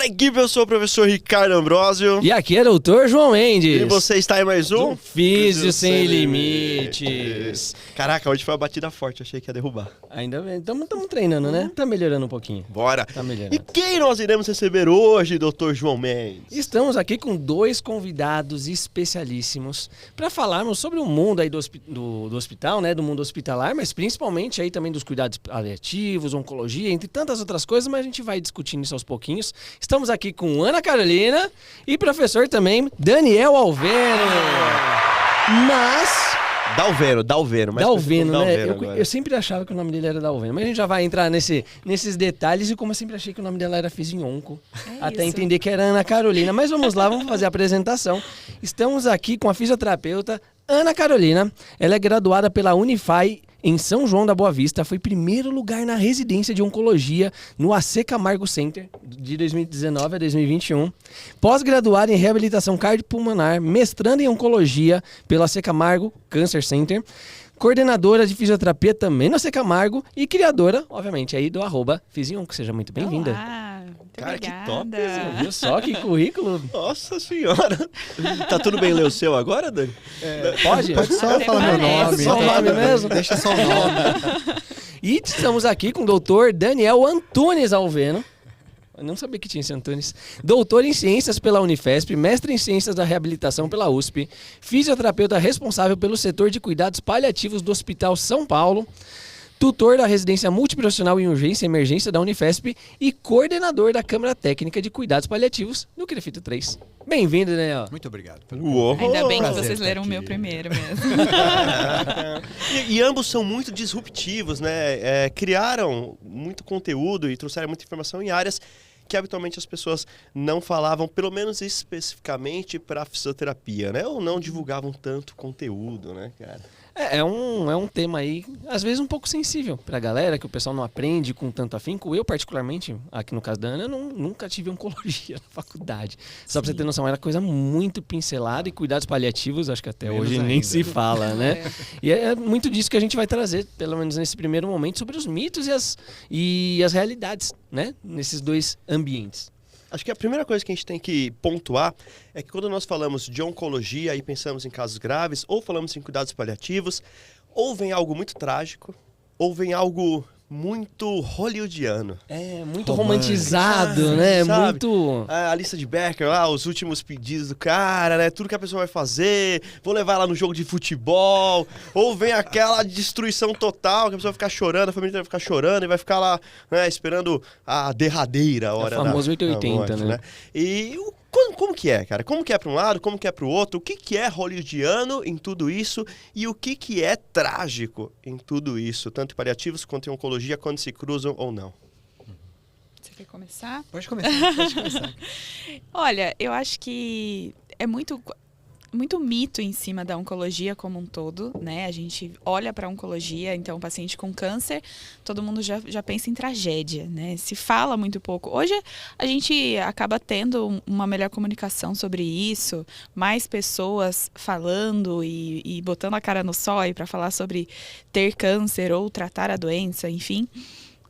Fala, equipe, eu sou o professor Ricardo Ambrosio. E aqui é o doutor João Mendes. E você está em mais um? Físio Sem Limites. Caraca, hoje foi uma batida forte, achei que ia derrubar. Ainda bem, estamos treinando, né? Tá melhorando um pouquinho. Bora. Tá melhorando. E quem nós iremos receber hoje, doutor João Mendes? Estamos aqui com dois convidados especialíssimos para falarmos sobre o mundo aí do hospital, né? Do mundo hospitalar, mas principalmente aí também dos cuidados paliativos, oncologia, entre tantas outras coisas, mas a gente vai discutindo isso aos pouquinhos. Estamos aqui com Ana Carolina e professor também Daniel Alveno. Mas... Dalveno. né? Eu sempre achava que o nome dele era Dalveno, mas a gente já vai entrar nesses detalhes e como eu sempre achei que o nome dela era Fisionco, até entender que era Ana Carolina. Mas vamos lá, vamos fazer a apresentação. Estamos aqui com a fisioterapeuta Ana Carolina. Ela é graduada pela Unify em São João da Boa Vista, foi primeiro lugar na residência de oncologia no AC Camargo Center, de 2019 a 2021. Pós-graduada em reabilitação cardiopulmonar, mestrando em oncologia pelo AC Camargo Cancer Center, coordenadora de fisioterapia também no AC Camargo e criadora, obviamente, aí do @Fisionco. Seja muito bem-vinda. Olá, Cara, obrigada. que top. Você viu só que currículo? Nossa senhora. Tá tudo bem ler o seu agora, Dani? Pode? Pode só falar meu nome. Só o nome mesmo? Deixa só o nome. E estamos aqui com o doutor Daniel Antunes Alveno. Eu não sabia que tinha esse Antunes. Doutor em Ciências pela Unifesp, mestre em Ciências da Reabilitação pela USP, fisioterapeuta responsável pelo setor de cuidados paliativos do Hospital São Paulo, tutor da residência multiprofissional em urgência e emergência da Unifesp e coordenador da Câmara Técnica de Cuidados Paliativos do CREFITO 3. Bem-vindo, Daniel. Muito obrigado. Uou. Ainda bem que Prazer vocês estar leram o aqui. meu primeiro mesmo. E ambos são muito disruptivos, né? Criaram muito conteúdo e trouxeram muita informação em áreas que habitualmente as pessoas não falavam, pelo menos especificamente para fisioterapia, né? Ou não divulgavam tanto conteúdo, né, cara? É um tema aí, às vezes um pouco sensível pra galera, que o pessoal não aprende com tanto afinco. Eu, particularmente, aqui no caso da Ana, eu nunca tive oncologia na faculdade. Só pra você ter noção, era coisa muito pincelada e cuidados paliativos, acho que até Menos hoje nem ainda. se fala, né? E é muito disso que a gente vai trazer, pelo menos nesse primeiro momento, sobre os mitos e as realidades, né? Nesses dois ambientes. Acho que a primeira coisa que a gente tem que pontuar é que quando nós falamos de oncologia e pensamos em casos graves, ou falamos em cuidados paliativos, ou vem algo muito trágico, ou vem algo muito hollywoodiano. É, muito Romântico. romantizado, né? Sabe? Muito... A lista de Becker lá, os últimos pedidos do cara, né? Tudo que a pessoa vai fazer, vou levar ela no jogo de futebol, ou vem aquela destruição total, que a pessoa vai ficar chorando, a família vai ficar chorando e vai ficar lá, né, esperando a derradeira hora É o famoso da 880, morte, né? E como que é, cara? Como que é para um lado, como que é para o outro? O que é hollywoodiano em tudo isso e o que é trágico em tudo isso, tanto em paliativos quanto em oncologia, quando se cruzam ou não? Você quer começar? Pode começar. Olha, eu acho que é muito mito em cima da oncologia como um todo, né? A gente olha para a oncologia, então o paciente com câncer, todo mundo já pensa em tragédia, né? Se fala muito pouco. Hoje a gente acaba tendo uma melhor comunicação sobre isso, mais pessoas falando e botando a cara no sol para falar sobre ter câncer ou tratar a doença, enfim.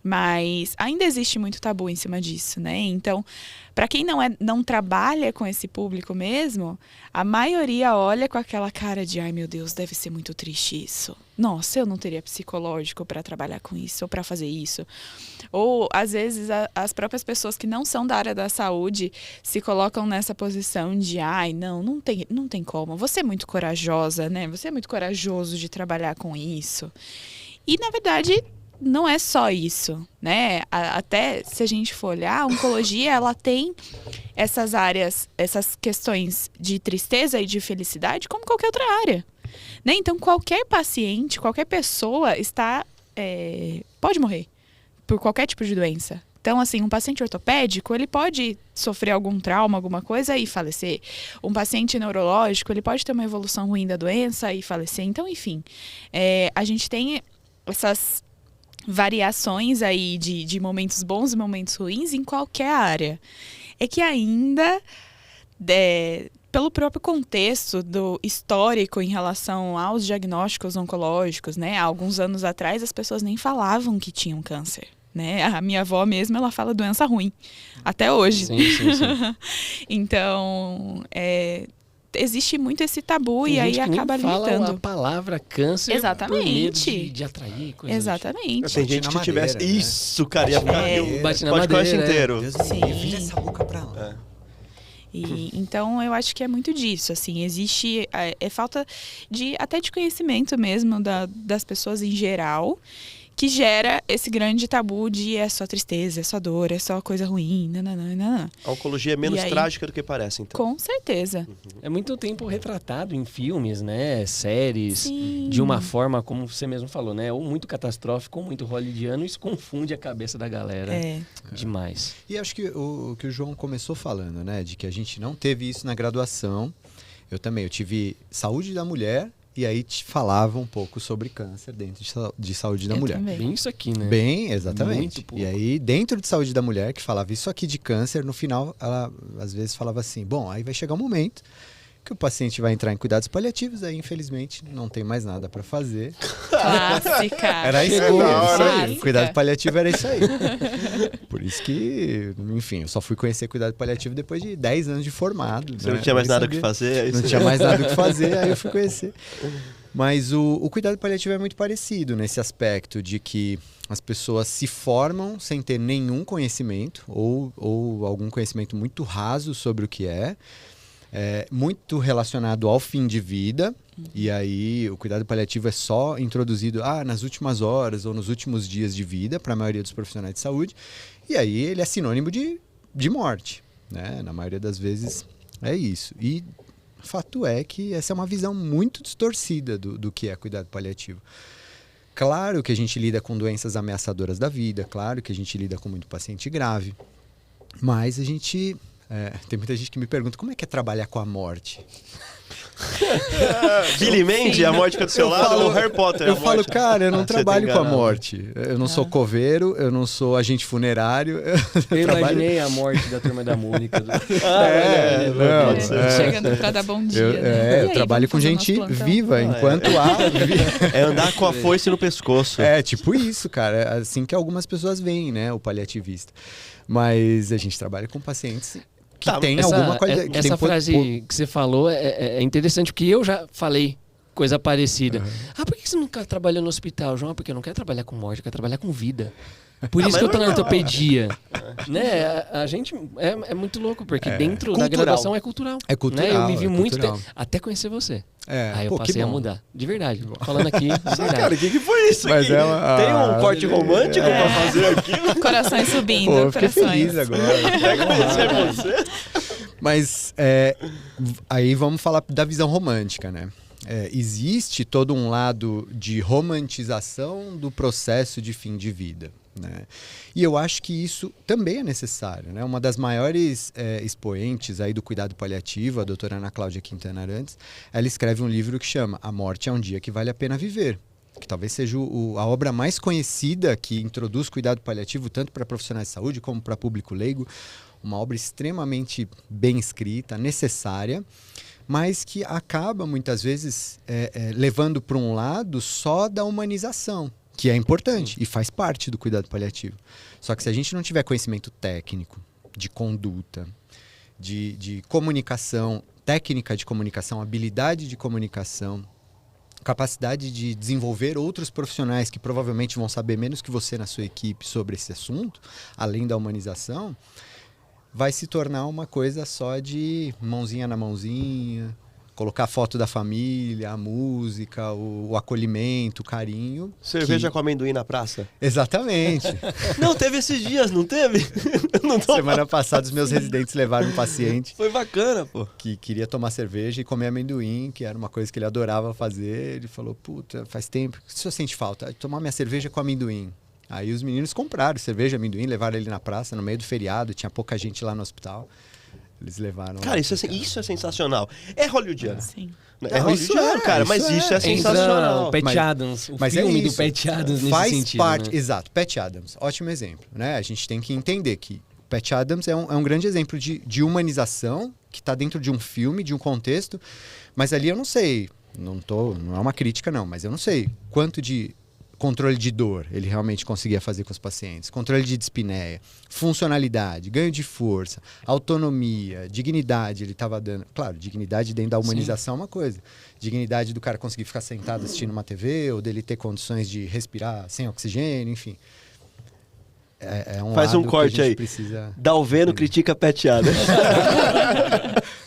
Mas ainda existe muito tabu em cima disso, né? Então, para quem não trabalha com esse público mesmo, a maioria olha com aquela cara de ai meu Deus, deve ser muito triste isso. Nossa, eu não teria psicológico para trabalhar com isso ou para fazer isso. Ou, às vezes, as próprias pessoas que não são da área da saúde se colocam nessa posição de ai, não tem como. Você é muito corajosa, né? Você é muito corajoso de trabalhar com isso. E, na verdade, não é só isso, né? Até se a gente for olhar, a oncologia, ela tem essas áreas, essas questões de tristeza e de felicidade como qualquer outra área, né? Então, qualquer paciente, qualquer pessoa pode morrer por qualquer tipo de doença. Então, assim, um paciente ortopédico, ele pode sofrer algum trauma, alguma coisa e falecer. Um paciente neurológico, ele pode ter uma evolução ruim da doença e falecer. Então, enfim, a gente tem essas variações aí de momentos bons e momentos ruins em qualquer área. É que ainda, pelo próprio contexto do histórico em relação aos diagnósticos oncológicos, né? Há alguns anos atrás as pessoas nem falavam que tinham câncer. né? A minha avó mesmo, ela fala doença ruim, até hoje. Sim, sim, sim. Então, existe muito esse tabu Tem e aí gente que nem acaba fala limitando. a palavra câncer por medo Exatamente. de atrair coisas. Exatamente. Tem Bate gente na que madeira, tivesse... né? Isso, cara, ia ficar... Bate na podcast madeira, inteiro. Deus Sim. me vira essa boca pra lá. E, então, eu acho que é muito disso, assim, existe falta até de conhecimento mesmo das pessoas em geral, que gera esse grande tabu de é só tristeza, é só dor, é só coisa ruim, nananana. A oncologia é menos E aí? trágica do que parece, então. Com certeza. É muito tempo retratado em filmes, né? Séries, Sim. de uma forma, como você mesmo falou, né? Ou muito catastrófico, ou muito hollywoodiano. Isso confunde a cabeça da galera demais. E acho que o que o João começou falando, né? De que a gente não teve isso na graduação. Eu tive saúde da mulher e aí te falava um pouco sobre câncer dentro de saúde da mulher. Também. Bem isso aqui, né? Bem, exatamente. Muito pouco. E aí, dentro de saúde da mulher, que falava isso aqui de câncer, no final, ela às vezes falava assim, bom, aí vai chegar um momento que o paciente vai entrar em cuidados paliativos, aí infelizmente não tem mais nada para fazer. Clássica. Era isso Chegou, aí, isso aí. clássica. Cuidado paliativo era isso aí. Por isso que, enfim, eu só fui conhecer cuidado paliativo depois de 10 anos de formado. Você não tinha mais nada o que fazer? é Não isso? tinha mais nada o que fazer, aí eu fui conhecer. Mas o cuidado paliativo é muito parecido nesse aspecto de que as pessoas se formam sem ter nenhum conhecimento ou algum conhecimento muito raso sobre o que é muito relacionado ao fim de vida. E aí o cuidado paliativo é só introduzido nas últimas horas ou nos últimos dias de vida para a maioria dos profissionais de saúde. E aí ele é sinônimo de morte, né? Na maioria das vezes é isso. E fato é que essa é uma visão muito distorcida do que é cuidado paliativo. Claro que a gente lida com doenças ameaçadoras da vida, claro que a gente lida com muito paciente grave, mas a gente... tem muita gente que me pergunta como é que é trabalhar com a morte. Billy Mandy, a morte fica do seu lado, ou Harry Potter? Eu a falo, morte? cara, eu não Você trabalho tá com a enganado. morte. Eu não sou coveiro, eu não sou agente funerário. Eu imaginei a morte da Turma da Mônica. não, Chegando pra dar bom dia. né? E eu aí, trabalho vamos com fazer gente nosso plantão? viva, enquanto há... É andar com a foice no pescoço. É, tipo isso, cara. É assim que algumas pessoas veem, né, o paliativista. Mas a gente trabalha com pacientes que tem alguma qualidade. Essa frase que você falou é interessante, porque eu já falei coisa parecida. Por que você nunca trabalhou no hospital, João? Porque eu não quero trabalhar com morte, eu quero trabalhar com vida. Por isso que eu tô na ortopedia. Né? A gente é muito louco, porque dentro da cultural. graduação é cultural. É cultural, Né? Eu me vi é muito cultural. tempo, até conhecer você. Aí eu Pô, que passei a bom. mudar. De verdade. Falando aqui, de verdade. Cara, o que foi isso Mas aqui? ela- Tem um corte romântico pra fazer aqui? Corações subindo, Pô, eu fiquei corações. feliz agora. Quer conhecer você? Mas aí vamos falar da visão romântica, né? Existe todo um lado de romantização do processo de fim de vida, né? E eu acho que isso também é necessário, né? Uma das maiores expoentes aí do cuidado paliativo, a doutora Ana Cláudia Quintana Arantes, ela escreve um livro que chama A Morte é um Dia que Vale a Pena Viver, que talvez seja a obra mais conhecida que introduz cuidado paliativo tanto para profissionais de saúde como para público leigo. Uma obra extremamente bem escrita, necessária, mas que acaba muitas vezes levando para um lado só da humanização, que é importante e faz parte do cuidado paliativo. Só que se a gente não tiver conhecimento técnico, de conduta, de comunicação, técnica de comunicação, habilidade de comunicação, capacidade de desenvolver outros profissionais que provavelmente vão saber menos que você na sua equipe sobre esse assunto, além da humanização, vai se tornar uma coisa só de mãozinha na mãozinha, colocar a foto da família, a música, o acolhimento, o carinho. Cerveja com amendoim na praça? Exatamente. Não, teve esses dias, não teve? Eu não tô... Semana passada os meus residentes levaram um paciente Foi bacana, pô. que queria tomar cerveja e comer amendoim, que era uma coisa que ele adorava fazer. Ele falou, puta, faz tempo, o que o senhor sente falta? Tomar minha cerveja com amendoim. Aí os meninos compraram cerveja, amendoim, levaram ele na praça, no meio do feriado, tinha pouca gente lá no hospital. Eles levaram... Cara, isso é sensacional. É hollywoodiano. Sim. É Não, isso hollywoodiano, cara, isso mas isso é Entra sensacional. o Pat Mas- Adams, o mas é filme do isso. Pat Adams nesse Faz sentido. parte, né? exato, Pat Adams, ótimo exemplo, né? A gente tem que entender que Pat Adams é um grande exemplo de humanização que está dentro de um filme, de um contexto, mas ali eu não sei, não é uma crítica não, mas eu não sei quanto de controle de dor, ele realmente conseguia fazer com os pacientes. Controle de dispneia, funcionalidade, ganho de força, autonomia, dignidade, ele estava dando. Claro, dignidade dentro da humanização é uma coisa. Dignidade do cara conseguir ficar sentado assistindo uma TV, ou dele ter condições de respirar sem oxigênio, enfim. Faz um corte aí. Dalveno critica Pat Adams.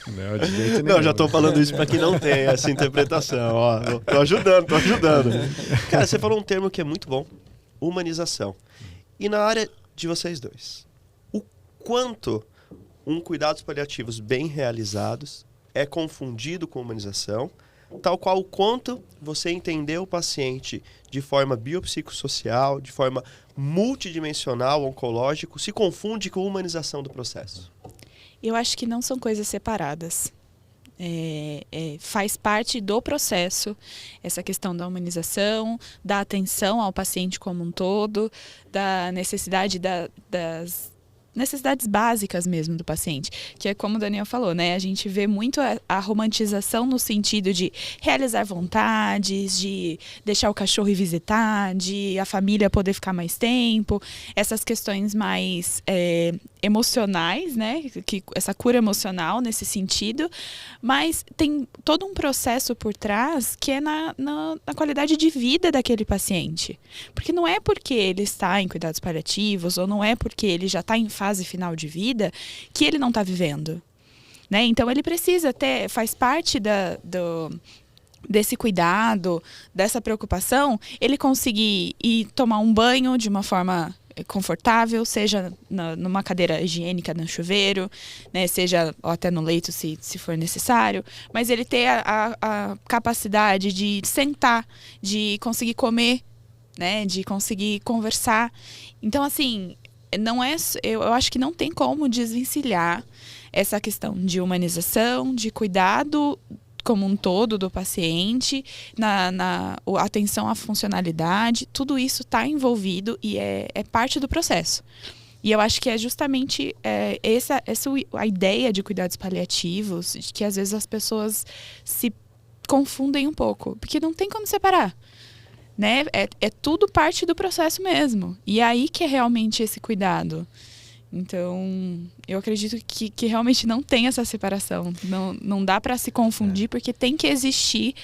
Não, de jeito nenhum. Não, já estou falando isso para quem não tem essa interpretação. Ó, tô ajudando. Cara, você falou um termo que é muito bom: humanização. E na área de vocês dois, o quanto cuidados paliativos bem realizados é confundido com humanização, tal qual o quanto você entendeu o paciente de forma biopsicossocial, de forma multidimensional, oncológico, se confunde com a humanização do processo? Eu acho que não são coisas separadas. Faz parte do processo essa questão da humanização, da atenção ao paciente como um todo, da necessidade das necessidades básicas mesmo do paciente, que é como o Daniel falou, né? A gente vê muito a romantização no sentido de realizar vontades, de deixar o cachorro ir visitar, de a família poder ficar mais tempo, essas questões mais emocionais, né? Essa cura emocional nesse sentido, mas tem todo um processo por trás que é na qualidade de vida daquele paciente. Porque não é porque ele está em cuidados paliativos ou não é porque ele já está em fase final de vida que ele não está vivendo, né? Então ele precisa faz parte desse cuidado, dessa preocupação, ele conseguir ir tomar um banho de uma forma confortável, seja numa cadeira higiênica no chuveiro, né, seja até no leito se for necessário, mas ele ter a capacidade de sentar, de conseguir comer, né, de conseguir conversar. Então, assim, eu acho que não tem como desvencilhar essa questão de humanização, de cuidado como um todo do paciente, na atenção à funcionalidade, tudo isso está envolvido e é parte do processo. E eu acho que é justamente essa a ideia de cuidados paliativos, de que às vezes as pessoas se confundem um pouco, porque não tem como separar. Né? É tudo parte do processo mesmo. E é aí que é realmente esse cuidado. Então, eu acredito que realmente não tem essa separação. Não dá para se confundir, porque tem que existir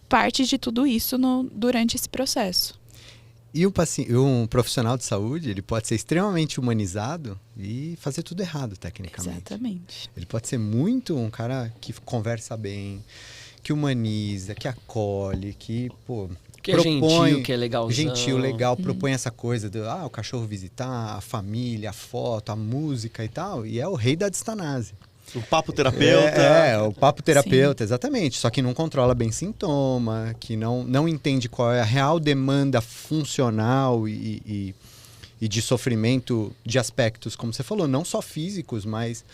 parte de tudo isso durante esse processo. E um profissional de saúde, ele pode ser extremamente humanizado e fazer tudo errado, tecnicamente. Exatamente. Ele pode ser muito um cara que conversa bem, que humaniza, que acolhe, que, que é gentil, que é legalzão. Gentil, legal, propõe essa coisa do o cachorro visitar, a família, a foto, a música e tal. E é o rei da distanase. O papo terapeuta. O papo terapeuta, Sim. Exatamente. Só que não controla bem sintoma, que não entende qual é a real demanda funcional e de sofrimento de aspectos, como você falou, não só físicos, mas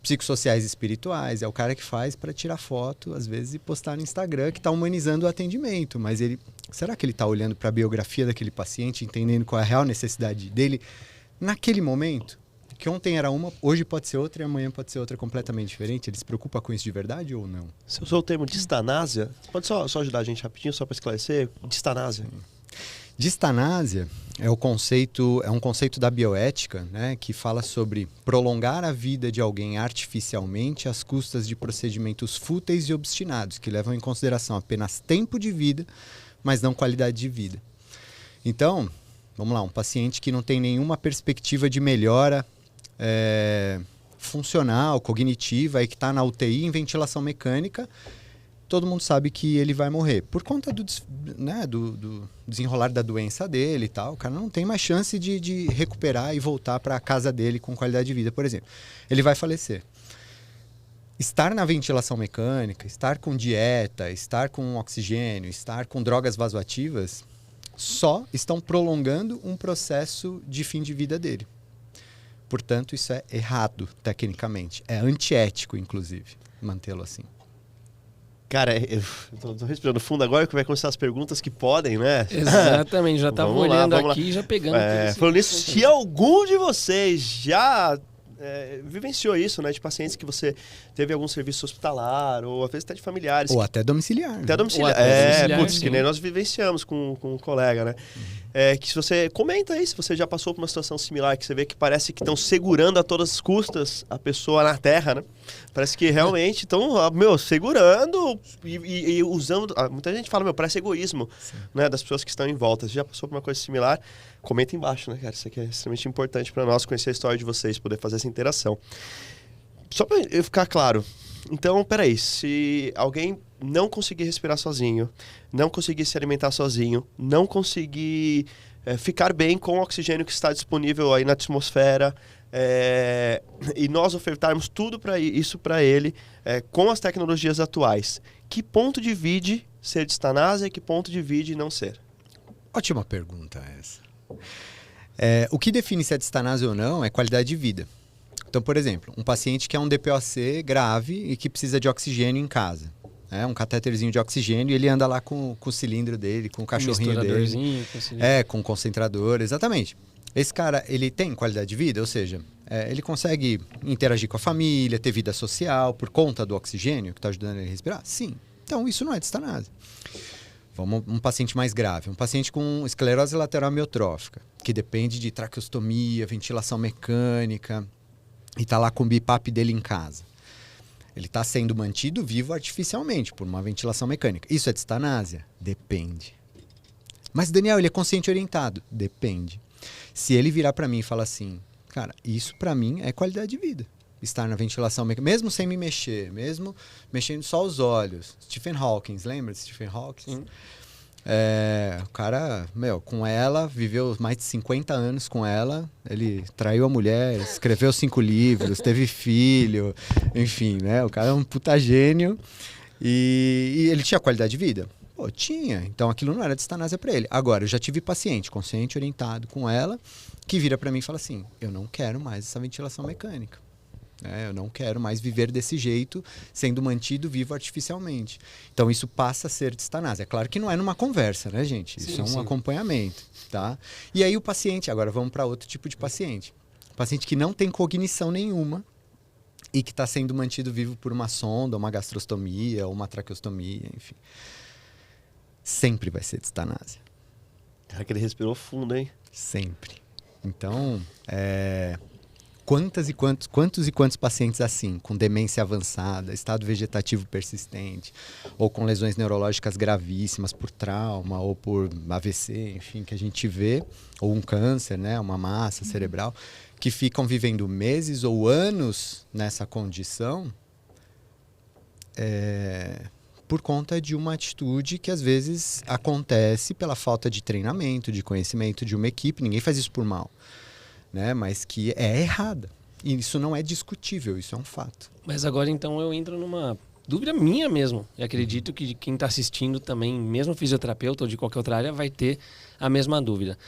psicossociais e espirituais. É o cara que faz para tirar foto, às vezes, e postar no Instagram, que está humanizando o atendimento. Mas será que ele está olhando para a biografia daquele paciente, entendendo qual é a real necessidade dele naquele momento? Que ontem era uma, hoje pode ser outra e amanhã pode ser outra completamente diferente. Ele se preocupa com isso de verdade ou não? Você usou o termo distanásia. Pode só ajudar a gente rapidinho, só para esclarecer? Distanásia. Distanásia é um conceito da bioética, né, que fala sobre prolongar a vida de alguém artificialmente às custas de procedimentos fúteis e obstinados, que levam em consideração apenas tempo de vida, mas não qualidade de vida. Então, vamos lá, um paciente que não tem nenhuma perspectiva de melhora funcional, cognitiva, e que está na UTI em ventilação mecânica, todo mundo sabe que ele vai morrer. Por conta do desenrolar da doença dele e tal, o cara não tem mais chance de recuperar e voltar para a casa dele com qualidade de vida, por exemplo. Ele vai falecer. Estar na ventilação mecânica, estar com dieta, estar com oxigênio, estar com drogas vasoativas, só estão prolongando um processo de fim de vida dele. Portanto, isso é errado, tecnicamente. É antiético, inclusive, mantê-lo assim. Cara, eu tô respirando fundo agora, que vai começar as perguntas que podem, né? Exatamente, já estava olhando aqui e já pegando. Falando nisso, se algum de vocês já vivenciou isso, né? De pacientes que você teve algum serviço hospitalar, ou às vezes até de familiares. Ou até domiciliar. Até domiciliar. Putz, que nem nós vivenciamos com um colega, né? Que se você comenta aí, se você já passou por uma situação similar, que você vê que parece que estão segurando a todas as custas a pessoa na terra, né? Parece que realmente estão, segurando e usando... Muita gente fala, parece egoísmo, né? Das pessoas que estão em volta. Você já passou por uma coisa similar? Comenta embaixo, né, cara? Isso aqui é extremamente importante para nós conhecer a história de vocês, poder fazer essa interação. Só para eu ficar claro. Então, peraí, se alguém não conseguir respirar sozinho, não conseguir se alimentar sozinho, não conseguir ficar bem com o oxigênio que está disponível aí na atmosfera, e nós ofertarmos tudo isso para ele com as tecnologias atuais, que ponto divide ser distanásia e que ponto divide não ser? Ótima pergunta essa. O que define se é distanásia ou não é qualidade de vida. Então, por exemplo, um paciente que é um DPOC grave e que precisa de oxigênio em casa. Um catéterzinho de oxigênio e ele anda lá com o cilindro dele, com o cachorrinho dele. Com concentrador, exatamente. Esse cara, ele tem qualidade de vida, ou seja, ele consegue interagir com a família, ter vida social por conta do oxigênio que está ajudando ele a respirar? Sim. Então, isso não é distanásia. Vamos um paciente mais grave, um paciente com esclerose lateral amiotrófica, que depende de traqueostomia, ventilação mecânica, e está lá com o BiPAP dele em casa. Ele está sendo mantido vivo artificialmente por uma ventilação mecânica. Isso é distanásia? Depende. Mas, Daniel, ele é consciente orientado? Depende. Se ele virar para mim e falar assim, cara, isso para mim é qualidade de vida. Estar na ventilação mecânica, mesmo sem me mexer, mesmo mexendo só os olhos. Stephen Hawking, lembra de Stephen Hawking? Sim. O cara, com ela, viveu mais de 50 anos com ela, ele traiu a mulher, escreveu 5 livros, teve filho, enfim, né? O cara é um puta gênio e ele tinha qualidade de vida? Pô, tinha, então aquilo não era distanásia pra ele. Agora, eu já tive paciente consciente, orientado com ela, que vira pra mim e fala assim, eu não quero mais essa ventilação mecânica. Eu não quero mais viver desse jeito, sendo mantido vivo artificialmente. Então, isso passa a ser distanásia. É claro que não é numa conversa, né, gente? Isso é um acompanhamento, tá? E aí o paciente, agora vamos para outro tipo de paciente. Paciente que não tem cognição nenhuma e que está sendo mantido vivo por uma sonda, uma gastrostomia, ou uma traqueostomia, enfim. Sempre vai ser distanásia. Cara, que ele respirou fundo, hein? Sempre. Então, quantos e quantos pacientes assim, com demência avançada, estado vegetativo persistente, ou com lesões neurológicas gravíssimas por trauma, ou por AVC, enfim, que a gente vê, ou um câncer, né, uma massa cerebral, que ficam vivendo meses ou anos nessa condição, por conta de uma atitude que às vezes acontece pela falta de treinamento, de conhecimento de uma equipe, ninguém faz isso por mal. Né? Mas que é errada. E isso não é discutível, isso é um fato. Mas agora, então, eu entro numa dúvida minha mesmo. E acredito que quem está assistindo também, mesmo fisioterapeuta ou de qualquer outra área, vai ter a mesma dúvida.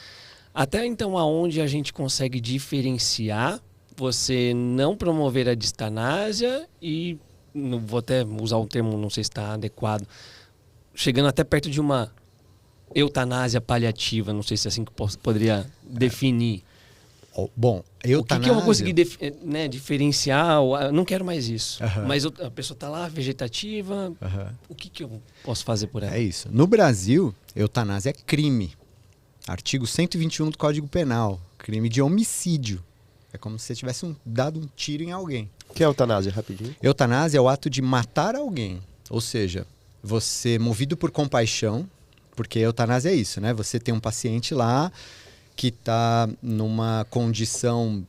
Até então, aonde a gente consegue diferenciar você não promover a distanásia e, vou até usar o termo, não sei se está adequado, chegando até perto de uma eutanásia paliativa, não sei se é assim que poderia definir. Bom, eutanásia... O que eu vou conseguir diferenciar? Não quero mais isso. Mas a pessoa está lá, vegetativa. O que eu posso fazer por ela? É isso. No Brasil, eutanásia é crime. Artigo 121 do Código Penal. Crime de homicídio. É como se você tivesse dado um tiro em alguém. O que é eutanásia, rapidinho? Eutanásia é o ato de matar alguém. Ou seja, você, movido por compaixão, porque eutanásia é isso, né? Você tem um paciente lá que está numa condição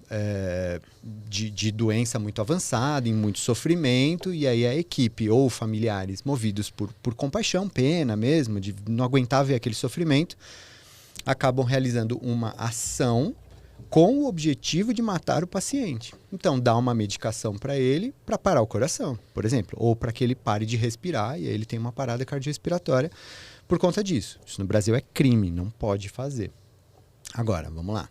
de doença muito avançada, em muito sofrimento, e aí a equipe ou familiares movidos por compaixão, pena mesmo, de não aguentar ver aquele sofrimento, acabam realizando uma ação com o objetivo de matar o paciente. Então, dá uma medicação para ele para parar o coração, por exemplo, ou para que ele pare de respirar e aí ele tem uma parada cardiorrespiratória por conta disso. Isso no Brasil é crime, não pode fazer. Agora, vamos lá.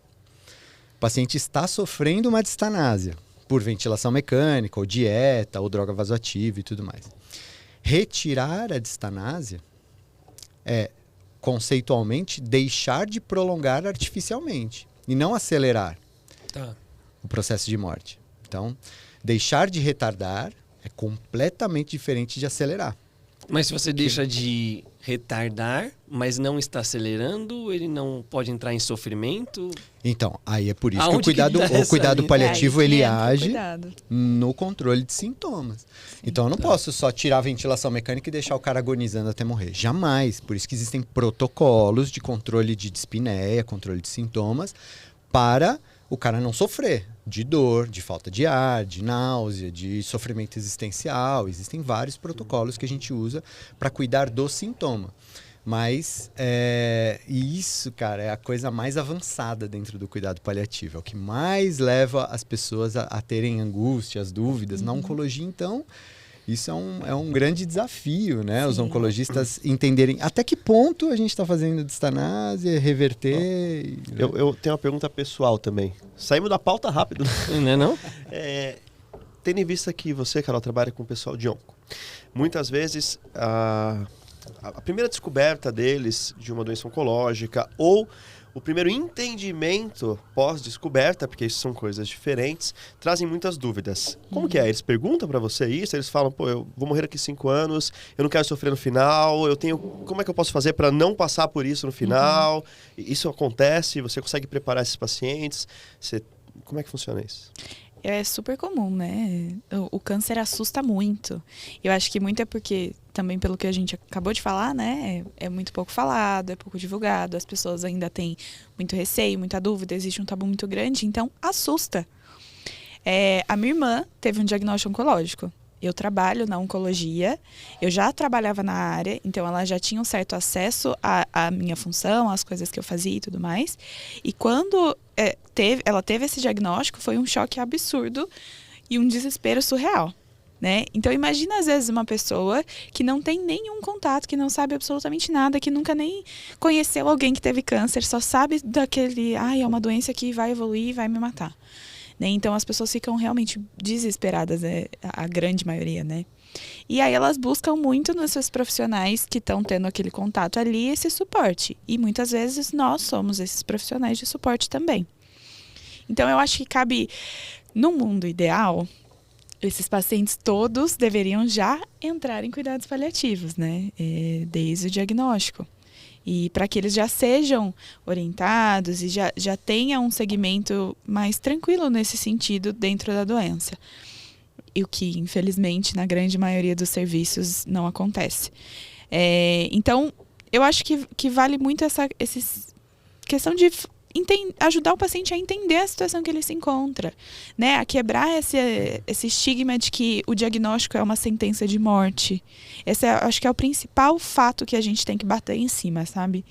O paciente está sofrendo uma distanásia por ventilação mecânica, ou dieta, ou droga vasoativa e tudo mais. Retirar a distanásia é, conceitualmente, deixar de prolongar artificialmente e não acelerar o processo de morte. Então, deixar de retardar é completamente diferente de acelerar. Mas se você deixa de retardar, mas não está acelerando, ele não pode entrar em sofrimento? Então, aí é por isso Aonde que o cuidado paliativo ele age no controle de sintomas. Sim, então, eu não posso só tirar a ventilação mecânica e deixar o cara agonizando até morrer. Jamais. Por isso que existem protocolos de controle de dispneia, controle de sintomas, para o cara não sofrer de dor, de falta de ar, de náusea, de sofrimento existencial. Existem vários protocolos que a gente usa para cuidar do sintoma. Mas isso, cara, é a coisa mais avançada dentro do cuidado paliativo. É o que mais leva as pessoas a terem angústias, dúvidas. Na oncologia, então, isso é um grande desafio, né? Sim. Os oncologistas entenderem até que ponto a gente está fazendo distanásia, reverter. Eu tenho uma pergunta pessoal também. Saímos da pauta rápido. Não é não? Tendo em vista que você, Carol, trabalha com o pessoal de onco. Muitas vezes, a primeira descoberta deles de uma doença oncológica ou o primeiro entendimento pós-descoberta, porque isso são coisas diferentes, trazem muitas dúvidas. Como que é? Eles perguntam para você isso, eles falam, pô, eu vou morrer daqui 5 anos, eu não quero sofrer no final, como é que eu posso fazer para não passar por isso no final? Isso acontece? Você consegue preparar esses pacientes? Como é que funciona isso? É super comum, né? O câncer assusta muito. Eu acho que muito é porque, também pelo que a gente acabou de falar, né? É muito pouco falado, é pouco divulgado, as pessoas ainda têm muito receio, muita dúvida, existe um tabu muito grande, então assusta. A minha irmã teve um diagnóstico oncológico. Eu trabalho na oncologia, eu já trabalhava na área, então ela já tinha um certo acesso à minha função, às coisas que eu fazia e tudo mais. E quando ela teve esse diagnóstico, foi um choque absurdo e um desespero surreal, né? Então imagina às vezes uma pessoa que não tem nenhum contato, que não sabe absolutamente nada, que nunca nem conheceu alguém que teve câncer, só sabe daquele, é uma doença que vai evoluir e vai me matar. Né? Então as pessoas ficam realmente desesperadas, a grande maioria, né? E aí elas buscam muito nesses profissionais que estão tendo aquele contato ali, esse suporte. E muitas vezes nós somos esses profissionais de suporte também. Então eu acho que cabe, no mundo ideal, esses pacientes todos deveriam já entrar em cuidados paliativos, né? Desde o diagnóstico. E para que eles já sejam orientados e já tenham um segmento mais tranquilo nesse sentido dentro da doença. E o que, infelizmente, na grande maioria dos serviços não acontece. Então, eu acho que vale muito essa questão de ajudar o paciente a entender a situação que ele se encontra, né? A quebrar esse estigma de que o diagnóstico é uma sentença de morte. Esse acho que é o principal fato que a gente tem que bater em cima, sabe?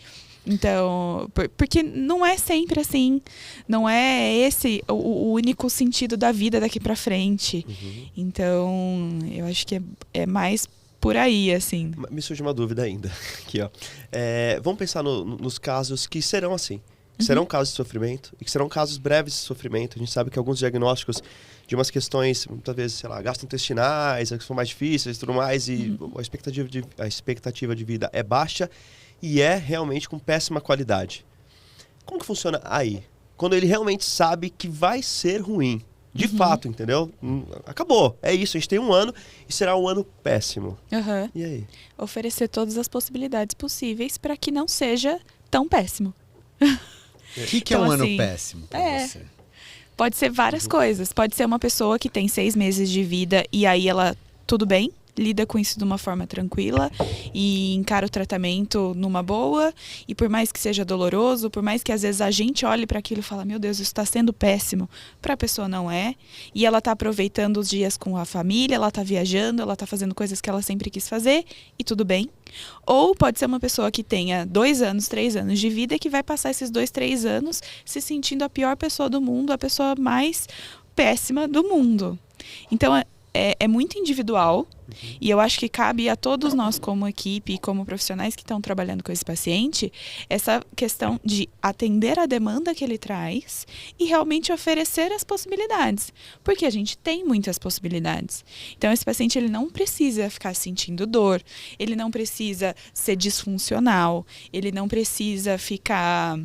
Então, porque não é sempre assim, não é esse o único sentido da vida daqui pra frente. Então, eu acho que é mais por aí, assim. Me surge uma dúvida ainda, aqui, ó. Vamos pensar nos casos que serão assim. Que serão casos de sofrimento e que serão casos breves de sofrimento. A gente sabe que alguns diagnósticos de umas questões, muitas vezes, sei lá, gastrointestinais, que são mais difíceis e tudo mais, e a expectativa de vida é baixa e é realmente com péssima qualidade. Como que funciona aí? Quando ele realmente sabe que vai ser ruim. De fato, entendeu? Acabou. É isso. A gente tem 1 ano e será um ano péssimo. E aí? Oferecer todas as possibilidades possíveis para que não seja tão péssimo. O que é um ano péssimo para você? Pode ser várias coisas. Pode ser uma pessoa que tem 6 meses de vida e aí ela, tudo bem, lida com isso de uma forma tranquila e encara o tratamento numa boa. E por mais que seja doloroso, por mais que às vezes a gente olhe para aquilo e fala, meu Deus, isso está sendo péssimo, para a pessoa não é. E ela está aproveitando os dias com a família, ela está viajando, ela está fazendo coisas que ela sempre quis fazer e tudo bem. Ou pode ser uma pessoa que tenha 2 anos, 3 anos de vida e que vai passar esses 2, 3 anos se sentindo a pior pessoa do mundo, a pessoa mais péssima do mundo. Então, é muito individual e eu acho que cabe a todos nós como equipe e como profissionais que estão trabalhando com esse paciente essa questão de atender a demanda que ele traz e realmente oferecer as possibilidades, porque a gente tem muitas possibilidades. Então esse paciente ele não precisa ficar sentindo dor, ele não precisa ser disfuncional, ele não precisa ficar,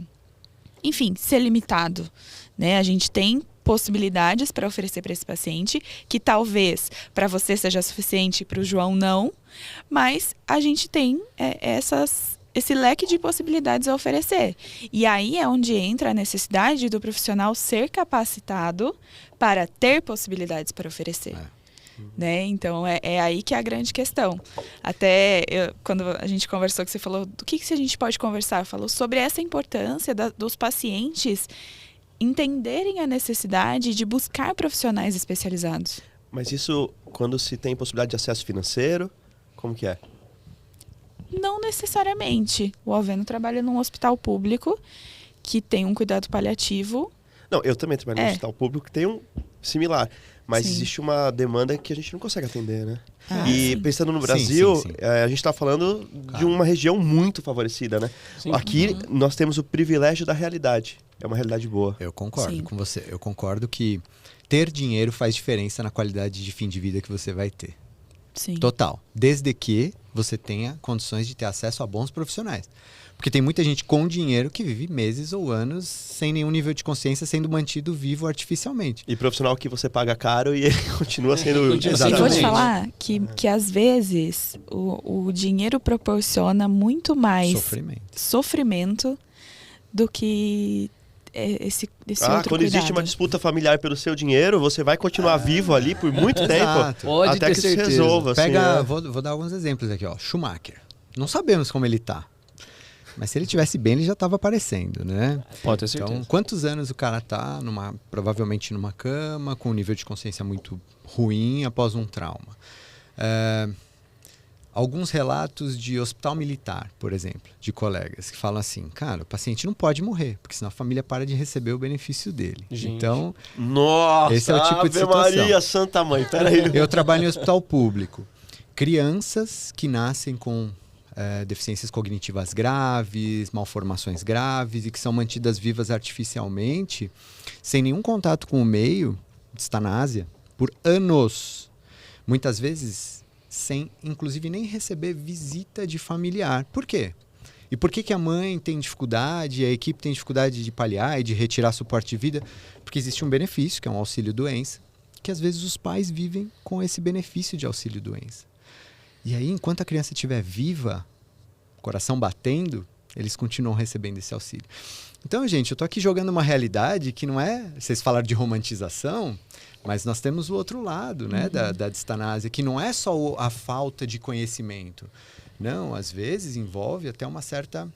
enfim, ser limitado, né? A gente tem possibilidades para oferecer para esse paciente, que talvez para você seja suficiente, para o João não, mas a gente tem esse leque de possibilidades a oferecer. E aí é onde entra a necessidade do profissional ser capacitado para ter possibilidades para oferecer. Né? Então, é aí que é a grande questão. Até quando a gente conversou, que você falou, do que a gente pode conversar? Falou sobre essa importância dos pacientes entenderem a necessidade de buscar profissionais especializados. Mas isso, quando se tem possibilidade de acesso financeiro, como que é? Não necessariamente. O Alveno trabalha num hospital público que tem um cuidado paliativo. Não, eu também trabalho num hospital público que tem um similar. Mas Sim. existe uma demanda que a gente não consegue atender, né? Sim. Pensando no Brasil, Sim. a gente está falando de uma região muito favorecida, né? Sim. Aqui nós temos o privilégio da realidade. É uma realidade boa. Eu concordo Sim. com você. Eu concordo que ter dinheiro faz diferença na qualidade de fim de vida que você vai ter. Sim. Total. Desde que você tenha condições de ter acesso a bons profissionais. Porque tem muita gente com dinheiro que vive meses ou anos sem nenhum nível de consciência, sendo mantido vivo artificialmente. E profissional que você paga caro e ele continua sendo... E vou te Exatamente. falar que às vezes o dinheiro proporciona muito mais sofrimento do que esse outro quando existe cuidado. uma disputa familiar pelo seu dinheiro, você vai continuar vivo ali por muito Exato. tempo. Pode até ter que certeza. se resolva. Pega, assim, vou dar alguns exemplos aqui, ó. Schumacher. Não sabemos como ele tá. Mas se ele tivesse bem, ele já estava aparecendo, né? Pode ter certeza. Então, quantos anos o cara tá provavelmente numa cama, com um nível de consciência muito ruim após um trauma? Alguns relatos de hospital militar, por exemplo, de colegas que falam assim, cara, o paciente não pode morrer, porque senão a família para de receber o benefício dele. Gente. Então, Nossa, esse é o tipo de Ave situação. Maria, Santa Mãe, peraí. eu trabalho em hospital público. Crianças que nascem com deficiências cognitivas graves, malformações graves e que são mantidas vivas artificialmente, sem nenhum contato com o meio, distanásia, por anos. Muitas vezes sem, inclusive, nem receber visita de familiar. Por quê? E por que a mãe tem dificuldade, a equipe tem dificuldade de paliar e de retirar suporte de vida? Porque existe um benefício, que é um auxílio-doença, que às vezes os pais vivem com esse benefício de auxílio-doença. E aí, enquanto a criança estiver viva, coração batendo, eles continuam recebendo esse auxílio. Então, gente, eu tô aqui jogando uma realidade que não é... Vocês falaram de romantização, mas nós temos o outro lado, né, da distanásia, que não é só a falta de conhecimento. Não, às vezes envolve até uma certa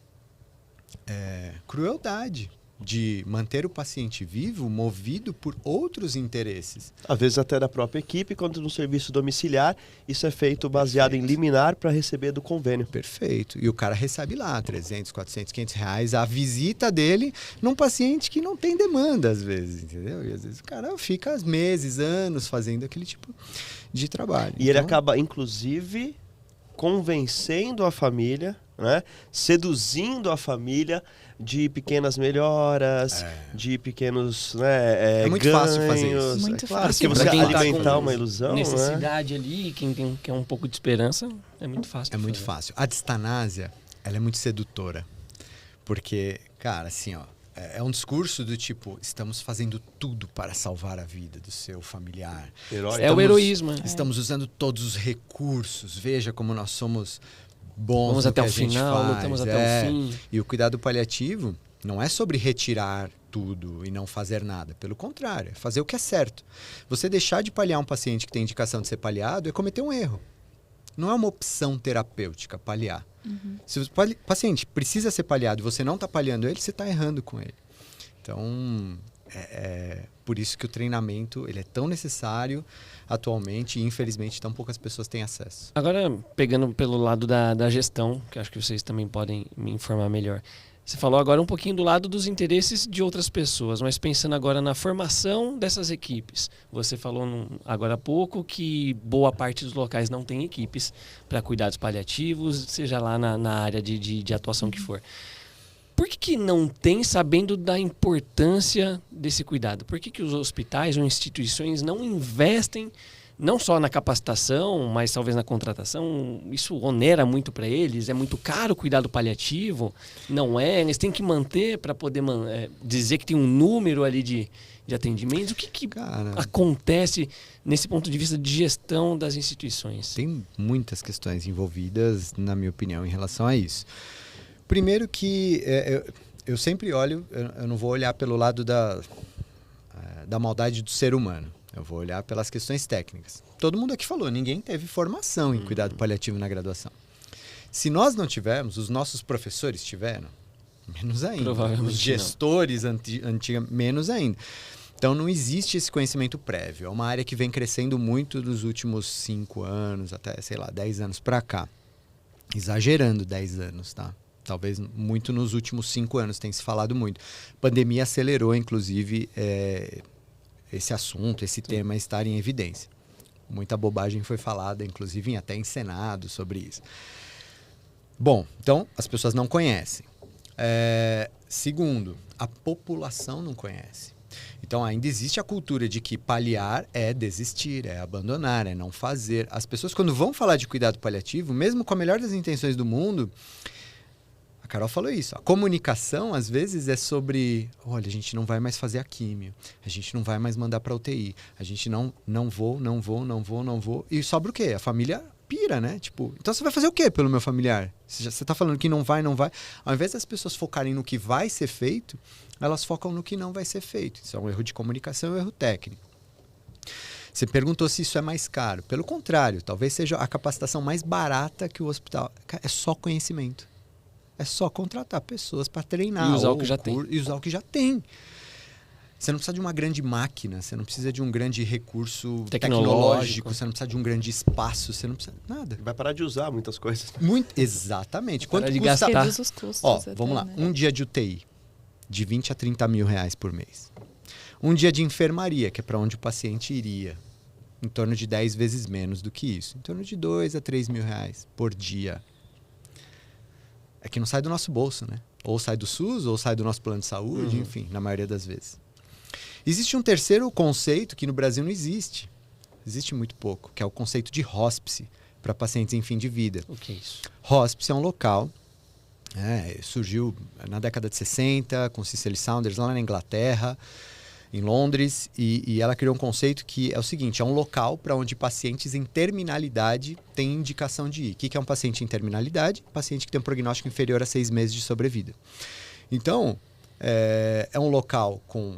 crueldade de manter o paciente vivo movido por outros interesses. Às vezes até da própria equipe, quando no serviço domiciliar, isso é feito baseado em liminar para receber do convênio. Perfeito. E o cara recebe lá 300, 400, 500 reais a visita dele num paciente que não tem demanda, às vezes, entendeu? E às vezes o cara fica meses, anos fazendo aquele tipo de trabalho. E ele acaba, inclusive, convencendo a família, né? Seduzindo a família de pequenas melhoras, de pequenos é muito ganhos. fácil fazer isso. Muito claro, fácil. porque você Pra quem tá alimentar com uma ilusão, necessidade ali, quem quer um pouco de esperança, é muito fácil. É de muito fazer. fácil. A distanásia, ela é muito sedutora. Porque, cara, assim, ó, é um discurso do tipo, estamos fazendo tudo para salvar a vida do seu familiar. Herói. É o heroísmo. Estamos usando todos os recursos. Veja como nós somos bons Vamos no até que o a gente final, faz. lutamos até o fim. E o cuidado paliativo não é sobre retirar tudo e não fazer nada. Pelo contrário, é fazer o que é certo. Você deixar de paliar um paciente que tem indicação de ser paliado é cometer um erro. Não é uma opção terapêutica paliar. Se o paciente precisa ser paliado e você não está paliando ele, você está errando com ele. Então, é por isso que o treinamento ele é tão necessário atualmente e, infelizmente, tão poucas pessoas têm acesso. Agora, pegando pelo lado da gestão, que acho que vocês também podem me informar melhor. Você falou agora um pouquinho do lado dos interesses de outras pessoas, mas pensando agora na formação dessas equipes. Você falou agora há pouco que boa parte dos locais não tem equipes para cuidados paliativos, seja lá na área de atuação que for. Por que não tem, sabendo da importância desse cuidado? Por que os hospitais ou instituições não investem não só na capacitação, mas talvez na contratação, isso onera muito para eles, é muito caro o cuidado paliativo, não é? Eles têm que manter para poder dizer que tem um número ali de atendimentos. O que acontece nesse ponto de vista de gestão das instituições? Tem muitas questões envolvidas, na minha opinião, em relação a isso. Primeiro que eu sempre olho, eu não vou olhar pelo lado da maldade do ser humano. Eu vou olhar pelas questões técnicas. Todo mundo aqui falou, ninguém teve formação em cuidado paliativo na graduação. Se nós não tivermos, os nossos professores tiveram, menos ainda. Os gestores antigamente, menos ainda. Então não existe esse conhecimento prévio. É uma área que vem crescendo muito nos últimos 5 anos, até, 10 anos para cá. Exagerando 10 anos, tá? Talvez muito nos últimos 5 anos tem se falado muito. A pandemia acelerou, inclusive, esse assunto, esse tema estar em evidência. Muita bobagem foi falada, inclusive até em Senado, sobre isso. Bom, então as pessoas não conhecem. Segundo, a população não conhece. Então ainda existe a cultura de que paliar é desistir, é abandonar, é não fazer. As pessoas, quando vão falar de cuidado paliativo, mesmo com a melhor das intenções do mundo, a Carol falou isso, a comunicação às vezes é sobre, olha, a gente não vai mais fazer a químio, a gente não vai mais mandar para UTI, a gente não vou. E sobra o quê? A família pira, né? Tipo, então você vai fazer o quê pelo meu familiar? Você tá falando que não vai. Ao invés das pessoas focarem no que vai ser feito, elas focam no que não vai ser feito. Isso é um erro de comunicação, é um erro técnico. Você perguntou se isso é mais caro. Pelo contrário, talvez seja a capacitação mais barata que o hospital. É só conhecimento. É só contratar pessoas para treinar. E usar o que já tem. E usar o que já tem. Você não precisa de uma grande máquina, você não precisa de um grande recurso tecnológico, você não precisa de um grande espaço, você não precisa nada. Vai parar de usar muitas coisas. Exatamente. Quanto de custa? Reduz os custos. Vamos lá. Um dia de UTI, de 20 a 30 mil reais por mês. Um dia de enfermaria, que é para onde o paciente iria, em torno de 10 vezes menos do que isso. Em torno de 2 a 3 mil reais por dia. É que não sai do nosso bolso, né? Ou sai do SUS, ou sai do nosso plano de saúde, enfim, na maioria das vezes. Existe um terceiro conceito que no Brasil não existe. Existe muito pouco, que é o conceito de hóspice para pacientes em fim de vida. O que é isso? Hóspice é um local, surgiu na década de 60 com Cicely Saunders lá na Inglaterra, em Londres, e ela criou um conceito que é o seguinte, é um local para onde pacientes em terminalidade têm indicação de ir. O que é um paciente em terminalidade? Paciente que tem um prognóstico inferior a 6 meses de sobrevida. Então, é um local com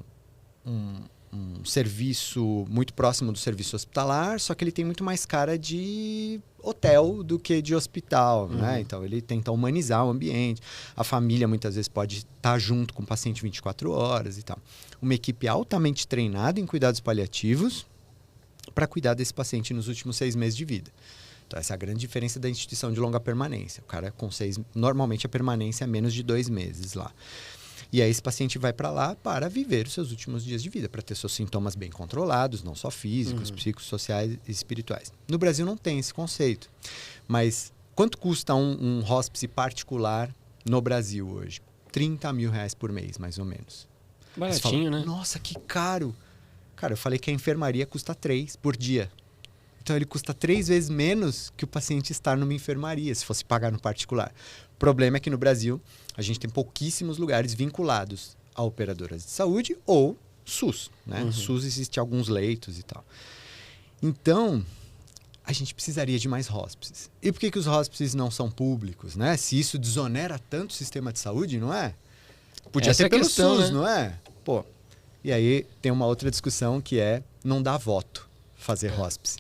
um serviço muito próximo do serviço hospitalar, só que ele tem muito mais cara de hotel do que de hospital, né? Então ele tenta humanizar o ambiente. A família muitas vezes pode estar junto com o paciente 24 horas e tal. Uma equipe altamente treinada em cuidados paliativos para cuidar desse paciente nos últimos 6 meses de vida. Então essa é a grande diferença da instituição de longa permanência. O cara com 6, normalmente a permanência é menos de 2 meses lá. E aí esse paciente vai para lá para viver os seus últimos dias de vida, para ter seus sintomas bem controlados, não só físicos, psicossociais e espirituais. No Brasil não tem esse conceito. Mas quanto custa um hóspice particular no Brasil hoje? 30 mil reais por mês, mais ou menos. Baratinho, né? Nossa, que caro! Cara, eu falei que a enfermaria custa 3 por dia. Então ele custa 3 vezes menos que o paciente estar numa enfermaria, se fosse pagar no particular. O problema é que no Brasil a gente tem pouquíssimos lugares vinculados a operadoras de saúde ou SUS, né? SUS existe alguns leitos e tal. Então, a gente precisaria de mais hóspices. E por que os hóspices não são públicos, né? Se isso desonera tanto o sistema de saúde, não é? Podia ser pelo SUS, né? Não é? Pô, e aí tem uma outra discussão que é não dá voto fazer hóspice.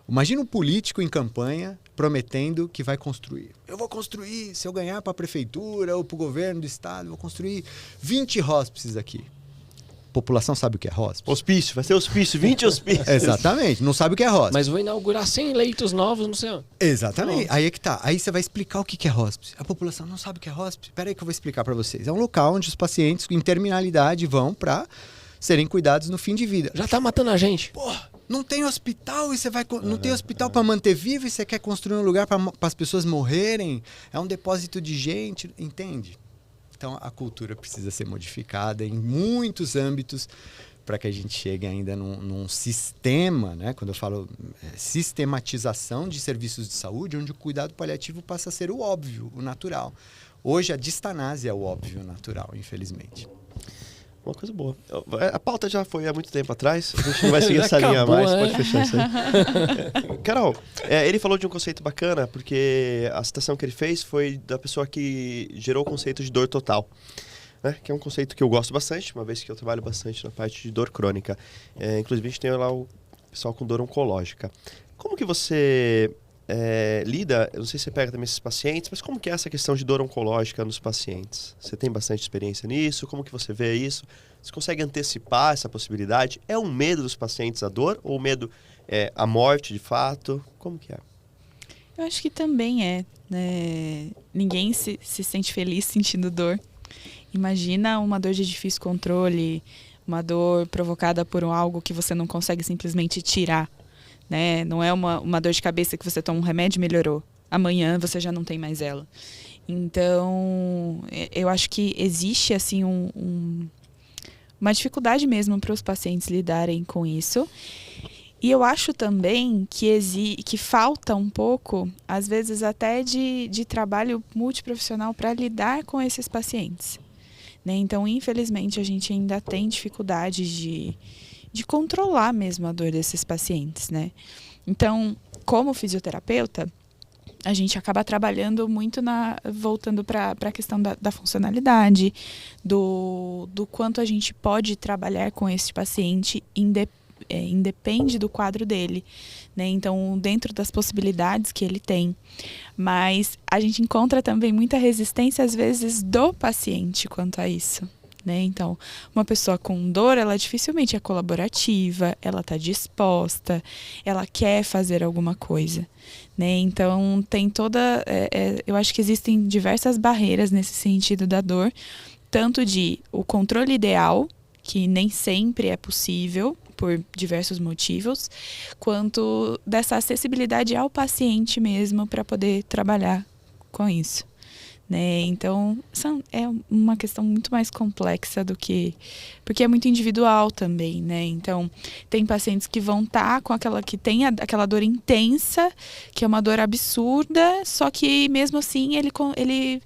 Imagina um político em campanha prometendo que vai construir. Eu vou construir, se eu ganhar para a prefeitura ou para o governo do estado, eu vou construir 20 hóspices aqui. A população sabe o que é hóspice? Hospício, vai ser hospício, 20 hospícios. Exatamente, não sabe o que é hóspice. Mas vou inaugurar 100 leitos novos, não sei. Exatamente, aí é que tá. Aí você vai explicar o que é hóspice. A população não sabe o que é hóspice. Espera aí que eu vou explicar para vocês. É um local onde os pacientes em terminalidade vão para serem cuidados no fim de vida. Já tá matando a gente. Porra! Não tem hospital e você vai não tem hospital para manter vivo e você quer construir um lugar para as pessoas morrerem. É um depósito de gente, entende? Então a cultura precisa ser modificada em muitos âmbitos para que a gente chegue ainda num sistema, né? Quando eu falo sistematização de serviços de saúde, onde o cuidado paliativo passa a ser o óbvio, o natural. Hoje, a distanásia é o óbvio, o natural, infelizmente. Uma coisa boa. A pauta já foi há muito tempo atrás, a gente não vai seguir essa linha acabou, mais, né? pode fechar isso aí. Carol, ele falou de um conceito bacana, porque a citação que ele fez foi da pessoa que gerou o conceito de dor total. Né? Que é um conceito que eu gosto bastante, uma vez que eu trabalho bastante na parte de dor crônica. Inclusive, a gente tem lá o pessoal com dor oncológica. Como que você lida, eu não sei se você pega também esses pacientes, mas como que é essa questão de dor oncológica nos pacientes? Você tem bastante experiência nisso? Como que você vê isso? Você consegue antecipar essa possibilidade? É um medo dos pacientes a dor ou o medo a morte de fato? Como que é? Eu acho que também é, né? Ninguém se sente feliz sentindo dor. Imagina uma dor de difícil controle, uma dor provocada por algo que você não consegue simplesmente tirar, né? Não é uma dor de cabeça que você toma um remédio e melhorou. Amanhã você já não tem mais ela. Então, eu acho que existe assim uma dificuldade mesmo para os pacientes lidarem com isso. E eu acho também que falta um pouco, às vezes até de trabalho multiprofissional para lidar com esses pacientes. Né? Então, infelizmente, a gente ainda tem dificuldade de controlar mesmo a dor desses pacientes. Né? Então, como fisioterapeuta, a gente acaba trabalhando muito voltando para a questão da funcionalidade, do quanto a gente pode trabalhar com esse paciente independe do quadro dele, né? Então, dentro das possibilidades que ele tem. Mas a gente encontra também muita resistência, às vezes, do paciente quanto a isso, né? Então, uma pessoa com dor, ela dificilmente é colaborativa, ela está disposta, ela quer fazer alguma coisa, né? Então, tem toda... eu acho que existem diversas barreiras nesse sentido da dor, tanto de o controle ideal, que nem sempre é possível, por diversos motivos, quanto dessa acessibilidade ao paciente mesmo para poder trabalhar com isso. Né? Então, é uma questão muito mais complexa do que... Porque é muito individual também, né? Então, tem pacientes que vão estar com que tem aquela dor intensa, que é uma dor absurda, só que mesmo assim ele